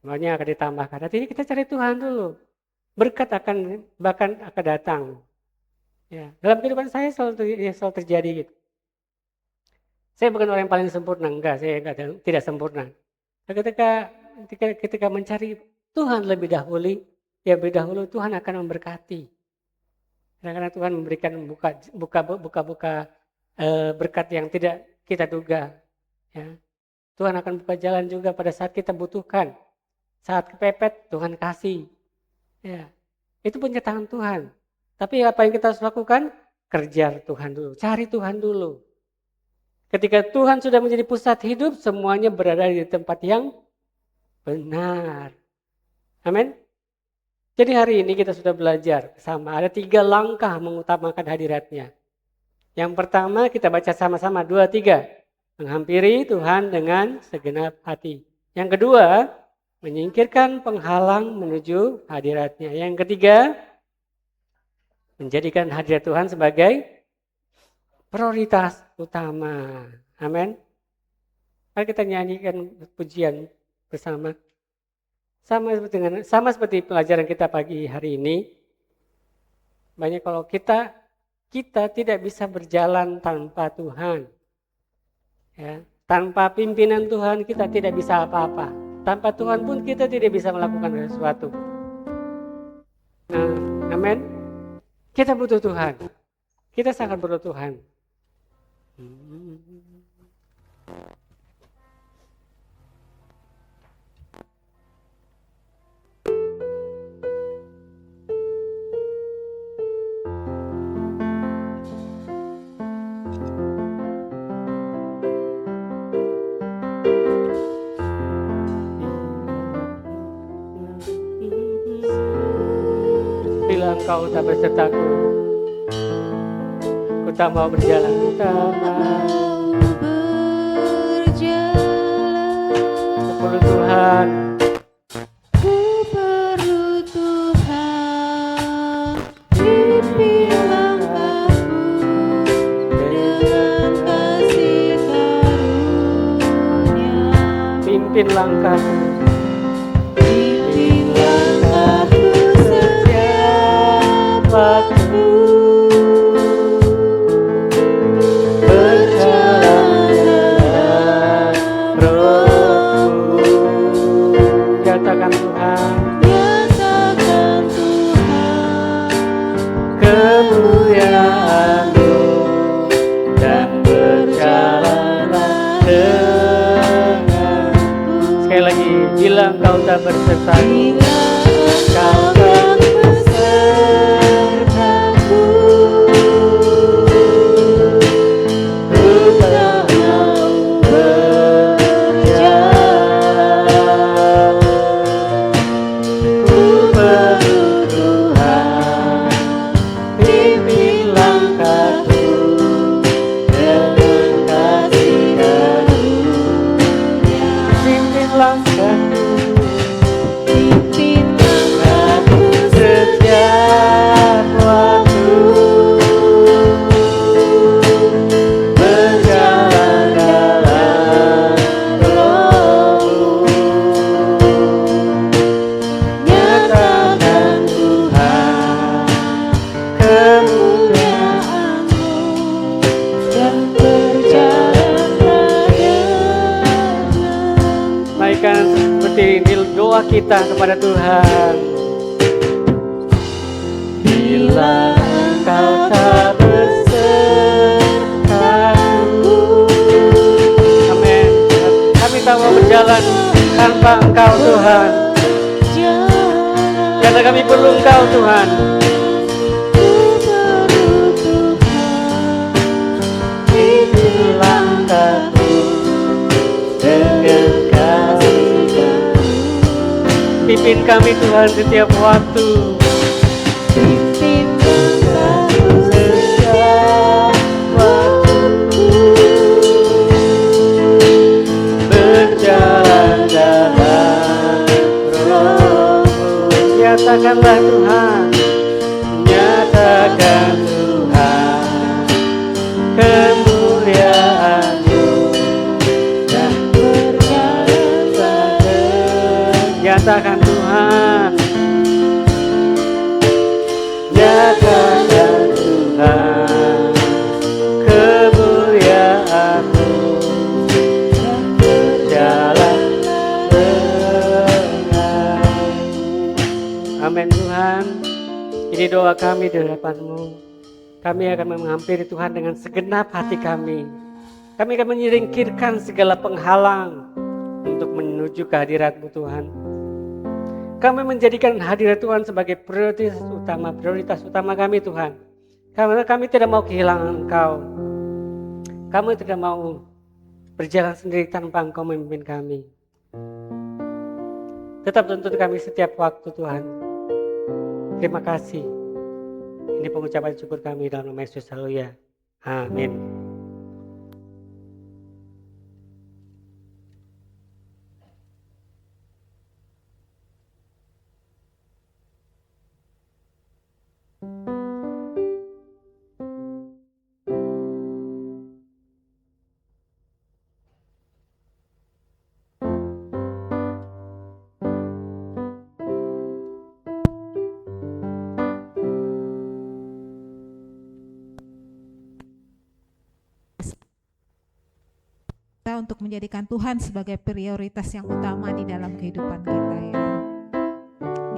semuanya akan ditambahkan. Artinya kita cari Tuhan dulu. Berkat bahkan akan datang. Ya, dalam kehidupan saya selalu terjadi gitu. Saya bukan orang yang paling sempurna, enggak, saya tidak sempurna. Ketika mencari Tuhan lebih dahulu Tuhan akan memberkati. Karena Tuhan memberikan buka berkat yang tidak kita duga. Ya. Tuhan akan buka jalan juga pada saat kita butuhkan. Saat kepepet Tuhan kasih. Ya, itu penyertaan Tuhan. Tapi apa yang kita harus lakukan? Kejar Tuhan dulu, cari Tuhan dulu. Ketika Tuhan sudah menjadi pusat hidup, semuanya berada di tempat yang benar. Amin. Jadi hari ini kita sudah belajar sama. Ada 3 langkah mengutamakan hadiratnya. Yang pertama kita baca sama-sama 2, 3. Menghampiri Tuhan dengan segenap hati. Yang kedua, menyingkirkan penghalang menuju hadiratnya. Yang ketiga, menjadikan hadirat Tuhan sebagai prioritas utama. Amin. Mari kita nyanyikan pujian bersama. Sama seperti pelajaran kita pagi hari ini. Banyak kalau kita tidak bisa berjalan tanpa Tuhan. Ya, tanpa pimpinan Tuhan kita tidak bisa apa-apa. Tanpa Tuhan pun kita tidak bisa melakukan sesuatu. Nah, amin. Kita butuh Tuhan. Kita sangat butuh Tuhan. Bila Engkau tak bersertaku, ku tak mau berjalan. Perlu Tuhan. Ku perlu Tuhan, pimpin langkahku dengan kasih karunia. Pimpin langkahku. Pimpin langkahku setiap waktu. Berjalan dalam rohmu. Nyatakan Tuhan. Nyatakan Tuhan Kemuliaan-Mu dan berjalanlah denganku. Sekali lagi, bila Engkau tak bersertaku, Engkau tak besertaku, ku tak mau berjalan. Ku perlu Tuhan, pimpin langkahku dengan kasih karunia. pimpin langkahku. Pimpin langkahku kita kepada Tuhan. Bila Engkau tak bersertaku, amin. Kami tak mau berjalan tanpa Engkau Tuhan, karena kami perlu Engkau Tuhan. Ikuti langkahku dengan kasih, pimpin kami Tuhan setiap waktu. Pimpin langkahku setiap waktu, berjalan dalam Roh-Mu. Nyatakanlah Tuhan, nyatakan Tuhan kemuliaan-Mu dan berjalan. Nyatakan Tuhan, nyatakan Tuhan kemuliaan-Mu dan berjalan benar. Amin Tuhan. Ini doa kami di hadapan-Mu. Kami akan menghampiri Tuhan dengan segenap hati kami. Kami akan menyingkirkan segala penghalang untuk menuju kehadirat-Mu Tuhan. Kami menjadikan hadirat Tuhan sebagai prioritas utama kami Tuhan. Karena kami tidak mau kehilangan Engkau. Kami tidak mau berjalan sendiri tanpa Engkau memimpin kami. Tetap tuntun kami setiap waktu Tuhan. Terima kasih. Ini pengucapan syukur kami dalam nama Yesus. Haleluya. Amin. Untuk menjadikan Tuhan sebagai prioritas yang utama di dalam kehidupan kita ya.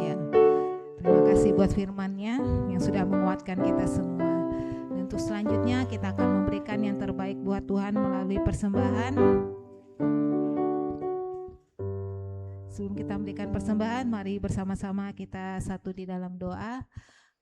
Ya. Terima kasih buat firman-Nya yang sudah menguatkan kita semua. Dan untuk selanjutnya kita akan memberikan yang terbaik buat Tuhan melalui persembahan. Sebelum kita memberikan persembahan, mari bersama-sama kita satu di dalam doa.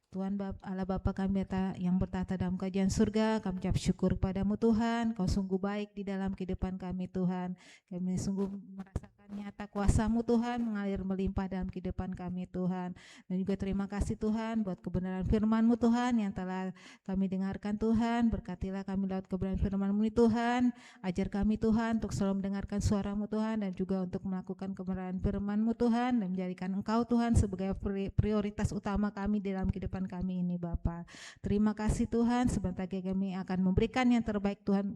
Tuhan Allah Bapa kami yang bertata dalam kerajaan surga, kami ucap syukur padamu Tuhan, Kau sungguh baik di dalam kehidupan kami Tuhan. Kami sungguh merasakan nyata kuasa-Mu Tuhan mengalir melimpah dalam kehidupan kami Tuhan. Dan juga terima kasih Tuhan buat kebenaran firman-Mu Tuhan yang telah kami dengarkan Tuhan. Berkatilah kami lewat kebenaran firman-Mu Tuhan. Ajar kami Tuhan untuk selalu mendengarkan suara-Mu Tuhan dan juga untuk melakukan kebenaran firman-Mu Tuhan dan menjadikan Engkau Tuhan sebagai prioritas utama kami dalam kehidupan kami ini Bapa. Terima kasih Tuhan, sebentar lagi kami akan memberikan yang terbaik Tuhan,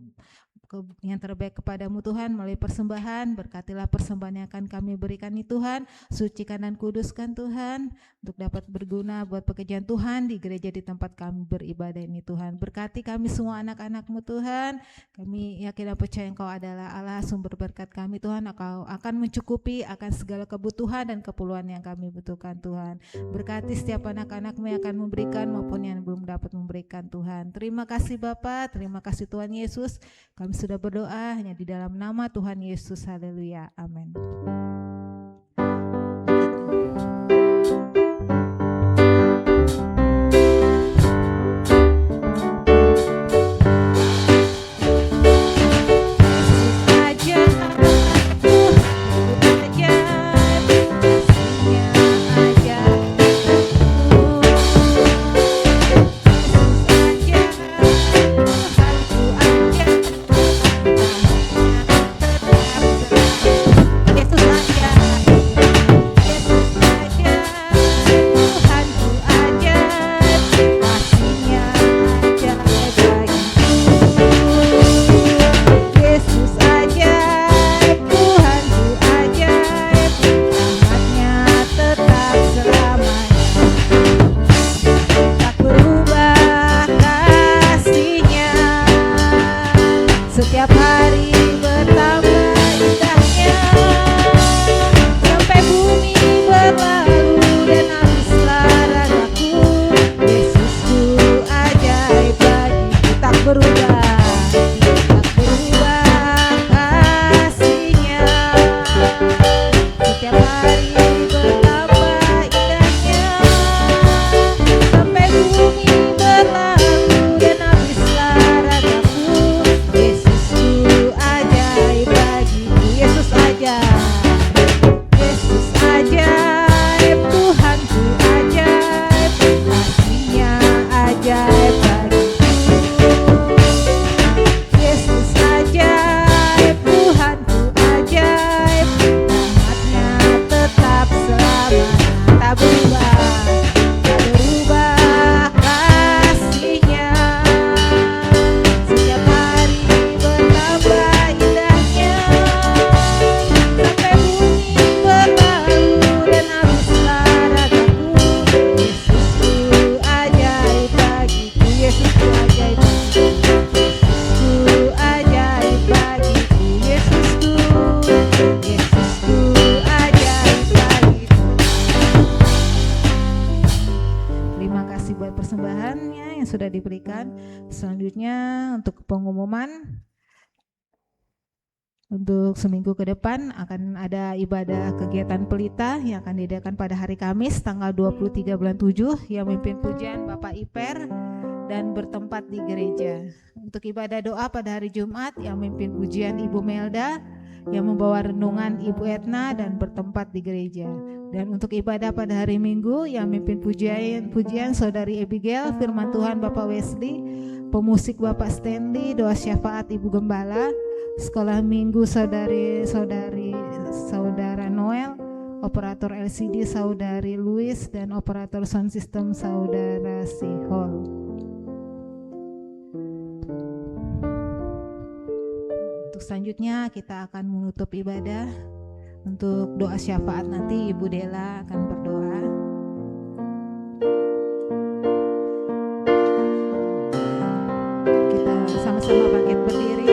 yang terbaik kepadamu Tuhan melalui persembahan. Berkatilah persembahan yang akan kami berikan ini Tuhan, sucikan dan kuduskan Tuhan untuk dapat berguna buat pekerjaan Tuhan di gereja di tempat kami beribadah ini Tuhan. Berkati kami semua anak-anak-Mu Tuhan. Kami yakin dan percaya Engkau adalah Allah sumber berkat kami Tuhan. Engkau akan mencukupi akan segala kebutuhan dan keperluan yang kami butuhkan Tuhan. Berkati setiap anak-anak-Mu yang akan memberikan maupun yang belum dapat memberikan Tuhan. Terima kasih Bapa, terima kasih Tuhan Yesus. Kami sudah berdoa hanya di dalam nama Tuhan Yesus. Haleluya. Amin. Yesus aja. persembahannya yang sudah diberikan. Selanjutnya untuk pengumuman, untuk seminggu ke depan akan ada ibadah kegiatan pelita yang akan diadakan pada hari Kamis tanggal 23 bulan 7 yang memimpin pujian Bapak Iper dan bertempat di gereja. Untuk ibadah doa pada hari Jumat yang memimpin pujian Ibu Melda yang membawa renungan Ibu Etna dan bertempat di gereja. Dan untuk ibadah pada hari Minggu yang memimpin pujian Saudari Abigail, firman Tuhan Bapak Wesley, pemusik Bapak Stanley, doa syafaat Ibu Gembala, sekolah Minggu Saudara Noel, operator LCD Saudari Louis, dan operator sound system Saudara Sihol. Untuk selanjutnya kita akan menutup ibadah. Untuk doa syafaat nanti Ibu Dela akan berdoa. Kita sama-sama bangkit berdiri.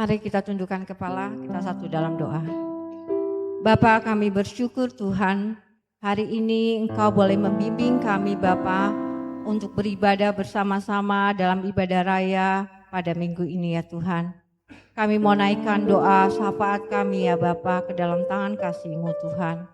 Mari kita tundukkan kepala, kita satu dalam doa. Bapa, kami bersyukur Tuhan, hari ini Engkau boleh membimbing kami Bapa untuk beribadah bersama-sama dalam ibadah raya pada minggu ini ya Tuhan. Kami mau naikkan doa syafaat kami ya Bapa ke dalam tangan kasih-Mu Tuhan.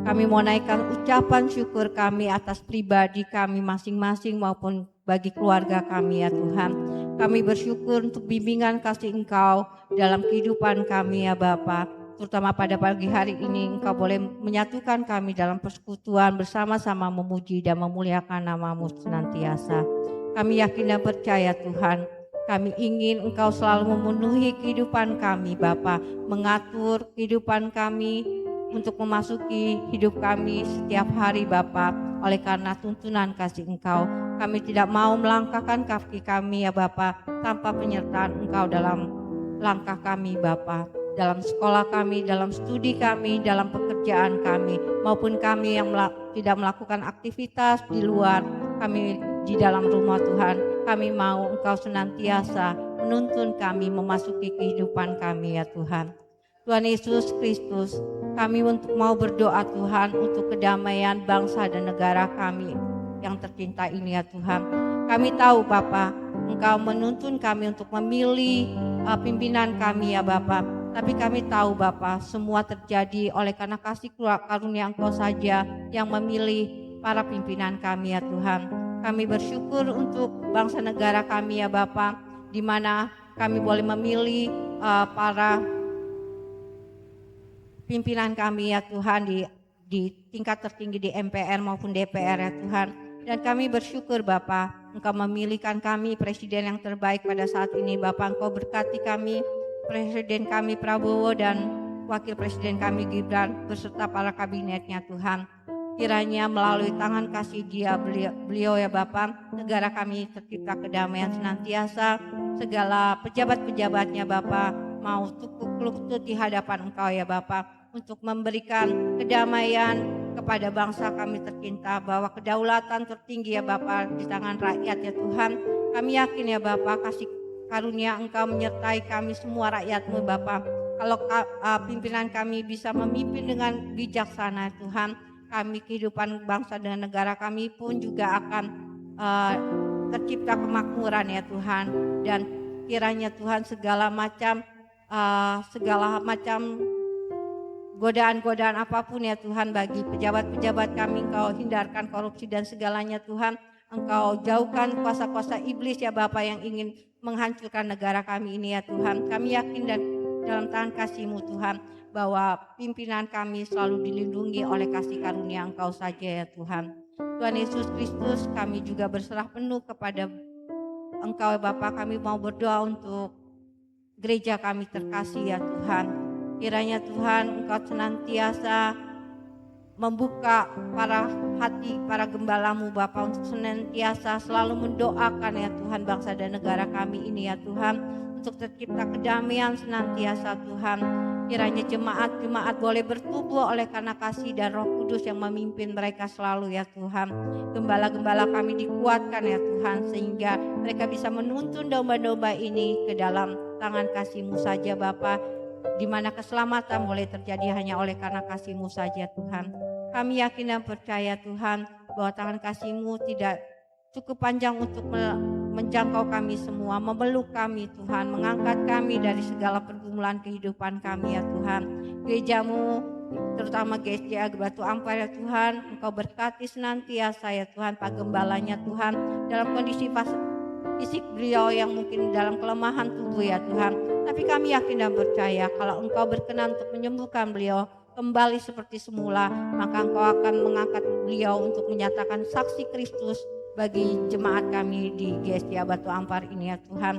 Kami mau naikkan ucapan syukur kami atas pribadi kami masing-masing maupun bagi keluarga kami ya Tuhan. Kami bersyukur untuk bimbingan kasih Engkau dalam kehidupan kami ya Bapa. Terutama pada pagi hari ini Engkau boleh menyatukan kami dalam persekutuan bersama-sama memuji dan memuliakan nama-Mu senantiasa. Kami yakin dan percaya Tuhan, kami ingin Engkau selalu memenuhi kehidupan kami Bapa, mengatur kehidupan kami untuk memasuki hidup kami setiap hari Bapa. Oleh karena tuntunan kasih Engkau, kami tidak mau melangkahkan kaki kami ya Bapa tanpa penyertaan Engkau dalam langkah kami Bapa. Dalam sekolah kami, dalam studi kami, dalam pekerjaan kami, maupun kami yang tidak melakukan aktivitas di luar, kami di dalam rumah Tuhan, kami mau Engkau senantiasa menuntun kami memasuki kehidupan kami ya Tuhan. Tuhan Yesus Kristus, kami mau berdoa Tuhan untuk kedamaian bangsa dan negara kami yang tercinta ini ya Tuhan. Kami tahu Bapa, Engkau menuntun kami untuk memilih pimpinan kami ya Bapa. Tapi kami tahu Bapa, semua terjadi oleh karena kasih karunia Engkau saja yang memilih para pimpinan kami ya Tuhan. Kami bersyukur untuk bangsa negara kami ya Bapa, di mana kami boleh memilih para pimpinan kami ya Tuhan di tingkat tertinggi di MPR maupun DPR ya Tuhan. Dan kami bersyukur Bapa, Engkau memilihkan kami presiden yang terbaik pada saat ini Bapa. Engkau berkati kami, Presiden kami Prabowo dan Wakil Presiden kami Gibran beserta para kabinetnya Tuhan. Kiranya melalui tangan kasih beliau ya Bapa, negara kami tercipta kedamaian senantiasa. Segala pejabat-pejabatnya Bapa mau tukuk lutut di hadapan Engkau ya Bapa, untuk memberikan kedamaian kepada bangsa kami tercinta, bahwa kedaulatan tertinggi ya Bapa di tangan rakyat ya Tuhan. Kami yakin ya Bapa, kasih karunia Engkau menyertai kami semua rakyat-Mu Bapa. Kalau pimpinan kami bisa memimpin dengan bijaksana Tuhan, kami kehidupan bangsa dan negara kami pun juga akan tercipta kemakmuran ya Tuhan. Dan kiranya Tuhan segala macam godaan-godaan apapun ya Tuhan bagi pejabat-pejabat kami, Engkau hindarkan korupsi dan segalanya Tuhan. Engkau jauhkan kuasa-kuasa iblis ya Bapa yang ingin menghancurkan negara kami ini ya Tuhan. Kami yakin dan dalam tangan kasih-Mu Tuhan, bahwa pimpinan kami selalu dilindungi oleh kasih karunia Engkau saja ya Tuhan. Tuhan Yesus Kristus, kami juga berserah penuh kepada Engkau ya Bapa. Kami mau berdoa untuk gereja kami terkasih ya Tuhan. Kiranya Tuhan Engkau senantiasa membuka para hati para gembala-Mu Bapa untuk senantiasa selalu mendoakan ya Tuhan bangsa dan negara kami ini ya Tuhan, untuk tercipta kedamaian senantiasa Tuhan. Kiranya jemaat-jemaat boleh bertumbuh oleh karena kasih dan Roh Kudus yang memimpin mereka selalu ya Tuhan. Gembala-gembala kami dikuatkan ya Tuhan, sehingga mereka bisa menuntun domba-domba ini ke dalam tangan kasih-Mu saja Bapa, di mana keselamatan boleh terjadi hanya oleh karena kasih-Mu saja Tuhan. Kami yakin dan percaya Tuhan, bahwa tangan kasih-Mu tidak cukup panjang untuk menjangkau kami semua, memeluk kami Tuhan, mengangkat kami dari segala pergumulan kehidupan kami ya Tuhan. Gereja-Mu, terutama GSJA Batu Ampar ya Tuhan, Engkau berkati senantiasa ya Tuhan, Pak Gembalanya Tuhan, dalam kondisi fisik beliau yang mungkin dalam kelemahan tubuh ya Tuhan. Tapi kami yakin dan percaya, kalau Engkau berkenan untuk menyembuhkan beliau kembali seperti semula, maka Engkau akan mengangkat beliau untuk menyatakan saksi Kristus bagi jemaat kami di GSJA Batu Ampar ini ya Tuhan.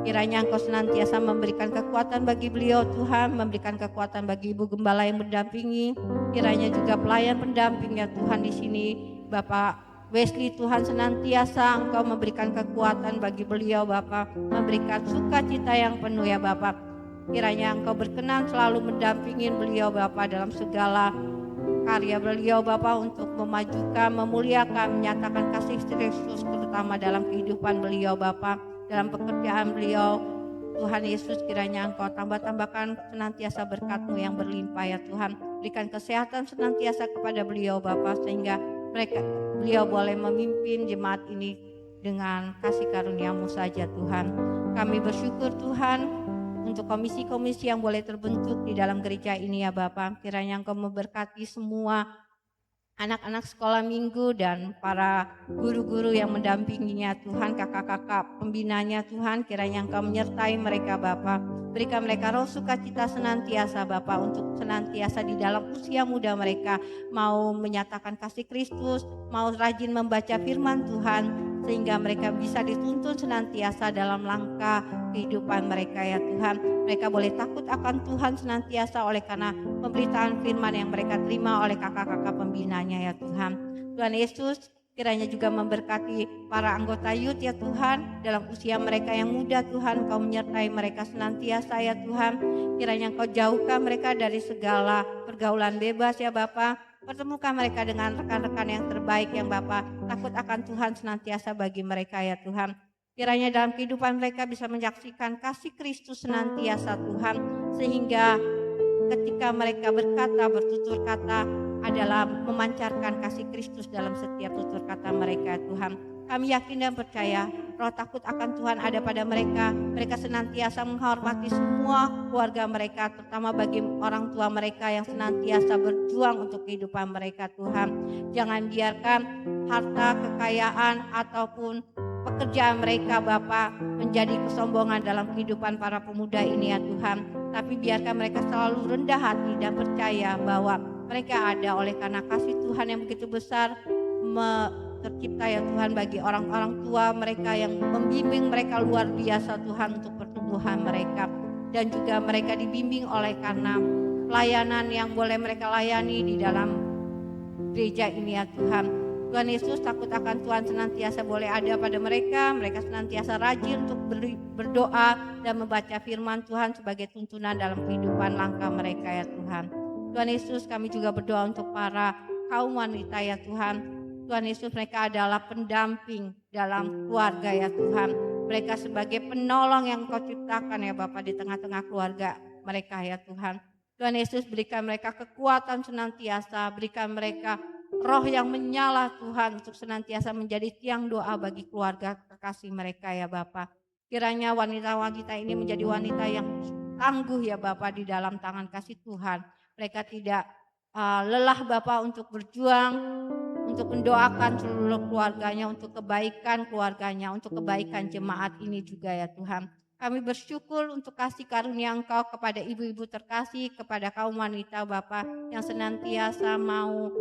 Kiranya Engkau senantiasa memberikan kekuatan bagi beliau Tuhan, memberikan kekuatan bagi Ibu Gembala yang mendampingi. Kiranya juga pelayan pendamping ya Tuhan di sini, Bapak Wesley Tuhan, senantiasa Engkau memberikan kekuatan bagi beliau Bapak, memberikan sukacita yang penuh ya Bapak. Kiranya Engkau berkenan selalu mendampingi beliau Bapak dalam segala karya beliau Bapak, untuk memajukan, memuliakan, menyatakan kasih Kristus terutama dalam kehidupan beliau Bapak, dalam pekerjaan beliau Tuhan Yesus, kiranya Engkau tambahkan senantiasa berkat-Mu yang berlimpah ya Tuhan. Berikan kesehatan senantiasa kepada beliau Bapa, sehingga beliau boleh memimpin jemaat ini dengan kasih karunia-Mu saja Tuhan. Kami bersyukur Tuhan untuk komisi-komisi yang boleh terbentuk di dalam gereja ini ya Bapa. Kiranya Engkau memberkati semua anak-anak sekolah minggu dan para guru-guru yang mendampinginya Tuhan, kakak-kakak pembinanya Tuhan, kiranya Engkau menyertai mereka Bapa. Berikan mereka roh sukacita senantiasa Bapa, untuk senantiasa di dalam usia muda mereka mau menyatakan kasih Kristus, mau rajin membaca firman Tuhan, sehingga mereka bisa dituntun senantiasa dalam langkah kehidupan mereka ya Tuhan. Mereka boleh takut akan Tuhan senantiasa oleh karena pemberitaan firman yang mereka terima oleh kakak-kakak pembinanya ya Tuhan. Tuhan Yesus, kiranya juga memberkati para anggota youth ya Tuhan, dalam usia mereka yang muda Tuhan, Kau menyertai mereka senantiasa ya Tuhan. Kiranya Kau jauhkan mereka dari segala pergaulan bebas ya Bapa. Pertemukan mereka dengan rekan-rekan yang terbaik yang Bapa takut akan Tuhan senantiasa bagi mereka ya Tuhan. Kiranya dalam kehidupan mereka bisa menyaksikan kasih Kristus senantiasa Tuhan, sehingga ketika mereka berkata, bertutur kata adalah memancarkan kasih Kristus dalam setiap tutur kata mereka Tuhan. Kami yakin dan percaya roh takut akan Tuhan ada pada mereka. Mereka senantiasa menghormati semua keluarga mereka, terutama bagi orang tua mereka yang senantiasa berjuang untuk kehidupan mereka Tuhan. Jangan biarkan harta, kekayaan ataupun pekerjaan mereka Bapa menjadi kesombongan dalam kehidupan para pemuda ini ya Tuhan. Tapi biarkan mereka selalu rendah hati dan percaya bahwa mereka ada oleh karena kasih Tuhan yang begitu besar tercipta ya Tuhan bagi orang-orang tua mereka yang membimbing mereka luar biasa Tuhan untuk pertumbuhan mereka. Dan juga mereka dibimbing oleh karena pelayanan yang boleh mereka layani di dalam gereja ini ya Tuhan. Tuhan Yesus, takut akan Tuhan senantiasa boleh ada pada mereka. Mereka senantiasa rajin untuk berdoa dan membaca firman Tuhan sebagai tuntunan dalam kehidupan langkah mereka ya Tuhan. Tuhan Yesus, kami juga berdoa untuk para kaum wanita ya Tuhan. Tuhan Yesus, mereka adalah pendamping dalam keluarga ya Tuhan. Mereka sebagai penolong yang Kau ciptakan ya Bapa di tengah-tengah keluarga mereka ya Tuhan. Tuhan Yesus, berikan mereka kekuatan senantiasa, berikan mereka roh yang menyala Tuhan untuk senantiasa menjadi tiang doa bagi keluarga kekasih mereka ya Bapa. Kiranya wanita-wanita ini menjadi wanita yang tangguh ya Bapa di dalam tangan kasih Tuhan. Mereka tidak lelah Bapa untuk berjuang, untuk mendoakan seluruh keluarganya, untuk kebaikan keluarganya, untuk kebaikan jemaat ini juga ya Tuhan. Kami bersyukur untuk kasih karunia Engkau kepada ibu-ibu terkasih, kepada kaum wanita Bapa yang senantiasa mau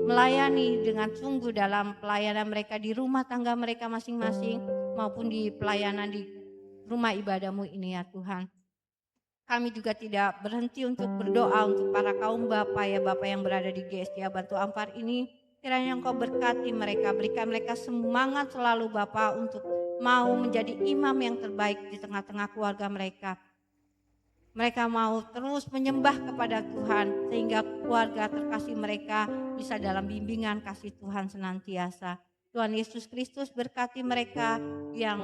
melayani dengan sungguh dalam pelayanan mereka di rumah tangga mereka masing-masing maupun di pelayanan di rumah ibadah-Mu ini ya Tuhan. Kami juga tidak berhenti untuk berdoa untuk para kaum Bapak ya Bapak yang berada di GSDA Batu Ampar ini. Kiranya Engkau berkati mereka, berikan mereka semangat selalu Bapak untuk mau menjadi imam yang terbaik di tengah-tengah keluarga mereka. Mereka mau terus menyembah kepada Tuhan sehingga keluarga terkasih mereka bisa dalam bimbingan kasih Tuhan senantiasa. Tuhan Yesus Kristus berkati mereka yang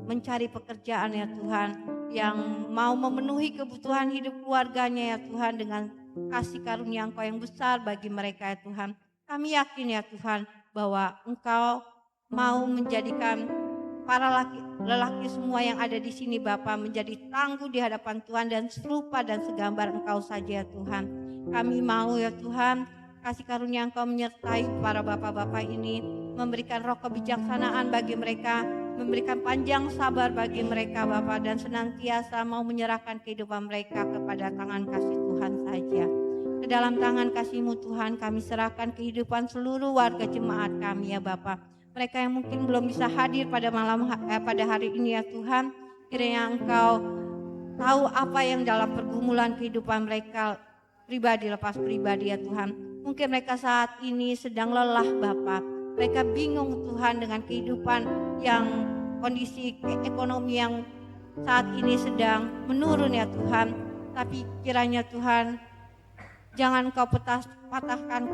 mencari pekerjaan ya Tuhan, yang mau memenuhi kebutuhan hidup keluarganya ya Tuhan dengan kasih karunia Engkau yang besar bagi mereka ya Tuhan. Kami yakin ya Tuhan bahwa Engkau mau menjadikan para lelaki semua yang ada di sini Bapa menjadi tangguh di hadapan Tuhan dan serupa dan segambar Engkau saja ya Tuhan. Kami mau ya Tuhan kasih karunia Engkau menyertai para bapak-bapak ini, memberikan roh kebijaksanaan bagi mereka, memberikan panjang sabar bagi mereka Bapa, dan senantiasa mau menyerahkan kehidupan mereka kepada tangan kasih Tuhan saja. Ke dalam tangan kasih-Mu Tuhan kami serahkan kehidupan seluruh warga jemaat kami ya Bapa. Mereka yang mungkin belum bisa hadir pada pada hari ini ya Tuhan, kiranya Engkau tahu apa yang dalam pergumulan kehidupan mereka pribadi lepas pribadi ya Tuhan. Mungkin mereka saat ini sedang lelah Bapa. Mereka bingung Tuhan dengan kehidupan yang kondisi ekonomi yang saat ini sedang menurun ya Tuhan. Tapi kiranya Tuhan jangan Engkau patahkan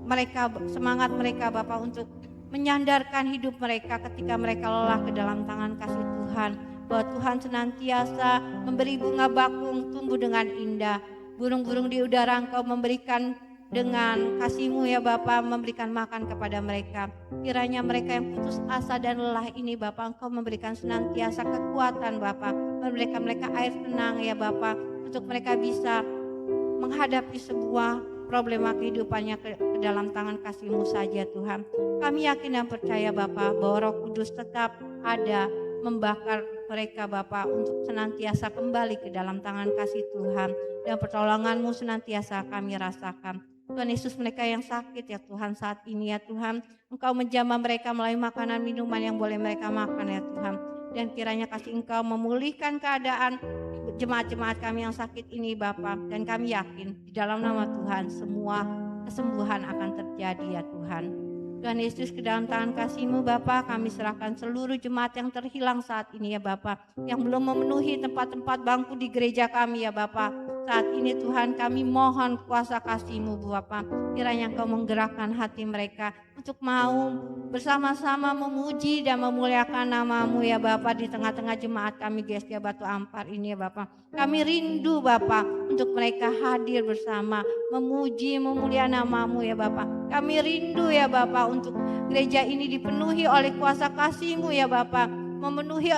mereka, semangat mereka Bapa untuk menyandarkan hidup mereka ketika mereka lelah ke dalam tangan kasih Tuhan. bahwa Tuhan senantiasa memberi bunga bakung tumbuh dengan indah. Burung-burung di udara Engkau memberikan dengan kasih-Mu ya Bapa, memberikan makan kepada mereka. Kiranya mereka yang putus asa dan lelah ini Bapa, Engkau memberikan senantiasa kekuatan Bapa, memberikan mereka air tenang ya Bapa, untuk mereka bisa menghadapi sebuah problema kehidupannya ke dalam tangan kasih-Mu saja Tuhan. Kami yakin dan percaya Bapa bahwa Roh Kudus tetap ada membakar mereka Bapa untuk senantiasa kembali ke dalam tangan kasih Tuhan, dan pertolongan-Mu senantiasa kami rasakan. Tuhan Yesus, mereka yang sakit ya Tuhan saat ini ya Tuhan, Engkau menjamah mereka melalui makanan minuman yang boleh mereka makan ya Tuhan. Dan kiranya kasih Engkau memulihkan keadaan jemaat-jemaat kami yang sakit ini Bapa, dan kami yakin di dalam nama Tuhan semua kesembuhan akan terjadi ya Tuhan. Tuhan Yesus, ke dalam tangan kasih-Mu Bapa, kami serahkan seluruh jemaat yang terhilang saat ini ya Bapa, yang belum memenuhi tempat-tempat bangku di gereja kami ya Bapa. Saat ini Tuhan, kami mohon kuasa kasih-Mu Bapa, kiranya Engkau menggerakkan hati mereka untuk mau bersama-sama memuji dan memuliakan nama-Mu ya Bapa di tengah-tengah jemaat kami GSD Batu Ampar ini ya Bapa. Kami rindu Bapa untuk mereka hadir bersama memuji memuliakan nama-Mu ya Bapa. Kami rindu ya Bapa untuk gereja ini dipenuhi oleh kuasa kasih-Mu ya Bapa, memenuhi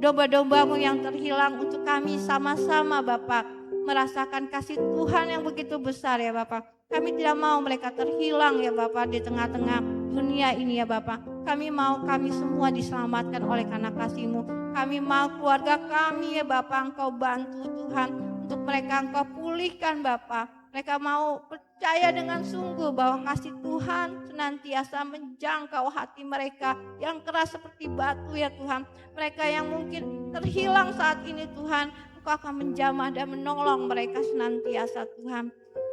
domba-domba-Mu yang terhilang, untuk kami sama-sama Bapa merasakan kasih Tuhan yang begitu besar ya Bapa. Kami tidak mau mereka terhilang ya Bapa di tengah-tengah dunia ini ya Bapa. Kami mau kami semua diselamatkan oleh karena kasih-Mu. Kami mau keluarga kami ya Bapa, Engkau bantu Tuhan, untuk mereka Engkau pulihkan Bapa. Mereka mau percaya dengan sungguh bahwa kasih Tuhan senantiasa menjangkau hati mereka yang keras seperti batu ya Tuhan. Mereka yang mungkin terhilang saat ini Tuhan, Engkau akan menjamah dan menolong mereka senantiasa Tuhan.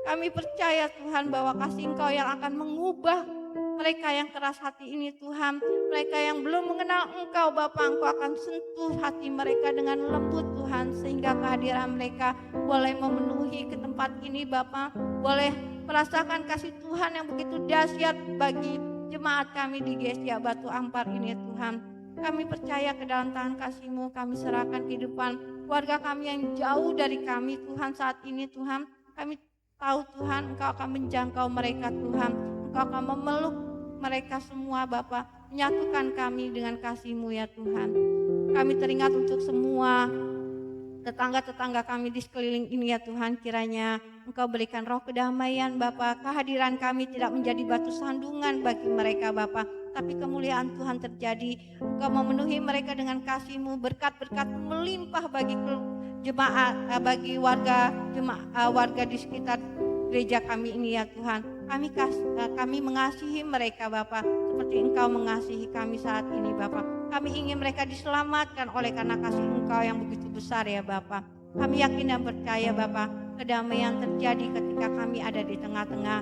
Kami percaya Tuhan bahwa kasih Engkau yang akan mengubah mereka yang keras hati ini Tuhan. Mereka yang belum mengenal Engkau Bapa, Engkau akan sentuh hati mereka dengan lembut Tuhan, sehingga kehadiran mereka boleh memenuhi ke tempat ini Bapa, boleh merasakan kasih Tuhan yang begitu dahsyat bagi jemaat kami di GSD Batu Ampar ini Tuhan. Kami percaya ke dalam tangan kasih-Mu, kami serahkan kehidupan keluarga kami yang jauh dari kami Tuhan saat ini Tuhan. Kami tahu Tuhan Engkau akan menjangkau mereka Tuhan, Engkau akan memeluk mereka semua Bapa, menyatukan kami dengan kasih-Mu ya Tuhan. Kami teringat untuk semua tetangga-tetangga kami di sekeliling ini ya Tuhan, kiranya Engkau berikan roh kedamaian Bapa. Kehadiran kami tidak menjadi batu sandungan bagi mereka Bapa, tapi kemuliaan Tuhan terjadi. Engkau memenuhi mereka dengan kasih-Mu, berkat-berkat melimpah bagi jemaat, bagi warga di sekitar gereja kami ini ya Tuhan. Kami mengasihi mereka Bapa, seperti Engkau mengasihi kami saat ini Bapa. Kami ingin mereka diselamatkan oleh karena kasih Engkau yang begitu besar ya Bapa. Kami yakin dan percaya Bapa, kedamaian terjadi ketika kami ada di tengah-tengah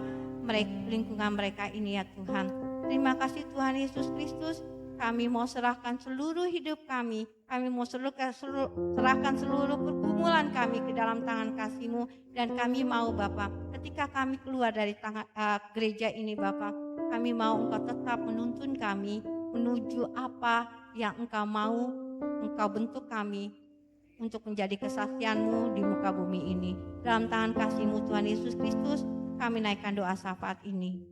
lingkungan mereka ini ya Tuhan. Terima kasih Tuhan Yesus Kristus. Kami mau serahkan seluruh hidup kami mau serahkan seluruh pergumulan kami ke dalam tangan kasih-Mu. Dan kami mau Bapa, ketika kami keluar dari gereja ini Bapa, kami mau Engkau tetap menuntun kami menuju apa yang Engkau mau, Engkau bentuk kami untuk menjadi kesaksian-Mu di muka bumi ini. Dalam tangan kasih-Mu Tuhan Yesus Kristus, kami naikkan doa syafaat ini.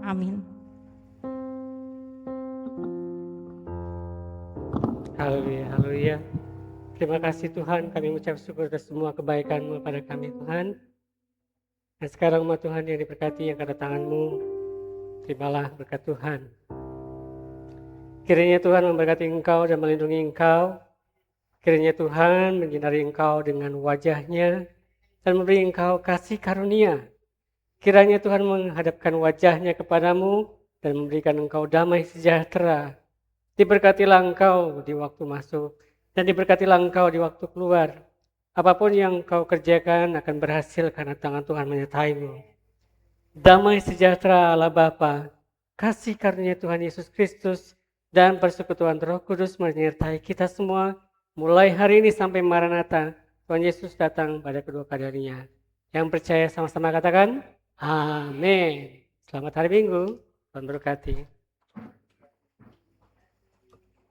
Amin. Haleluya, haleluya. Terima kasih Tuhan, kami mengucap syukur atas semua kebaikan-Mu pada kami Tuhan. Dan sekarang umat Tuhan yang diberkati yang kedatangan-Mu, terimalah berkat Tuhan. Kiranya Tuhan memberkati Engkau dan melindungi Engkau. Kiranya Tuhan menyinari Engkau dengan wajah-Nya dan memberi Engkau kasih karunia. Kiranya Tuhan menghadapkan wajah-Nya kepadamu dan memberikan Engkau damai sejahtera. Diberkatilah engkau di waktu masuk dan diberkatilah engkau di waktu keluar. Apapun yang kau kerjakan akan berhasil karena tangan Tuhan menyertai-Mu. Damai sejahtera Allah Bapa, kasih karunia Tuhan Yesus Kristus, dan persekutuan Roh Kudus menyertai kita semua mulai hari ini sampai Maranatha. Tuhan Yesus datang pada kedua kalinya. Yang percaya sama-sama katakan, Amin. Selamat hari Minggu, Tuhan berkati.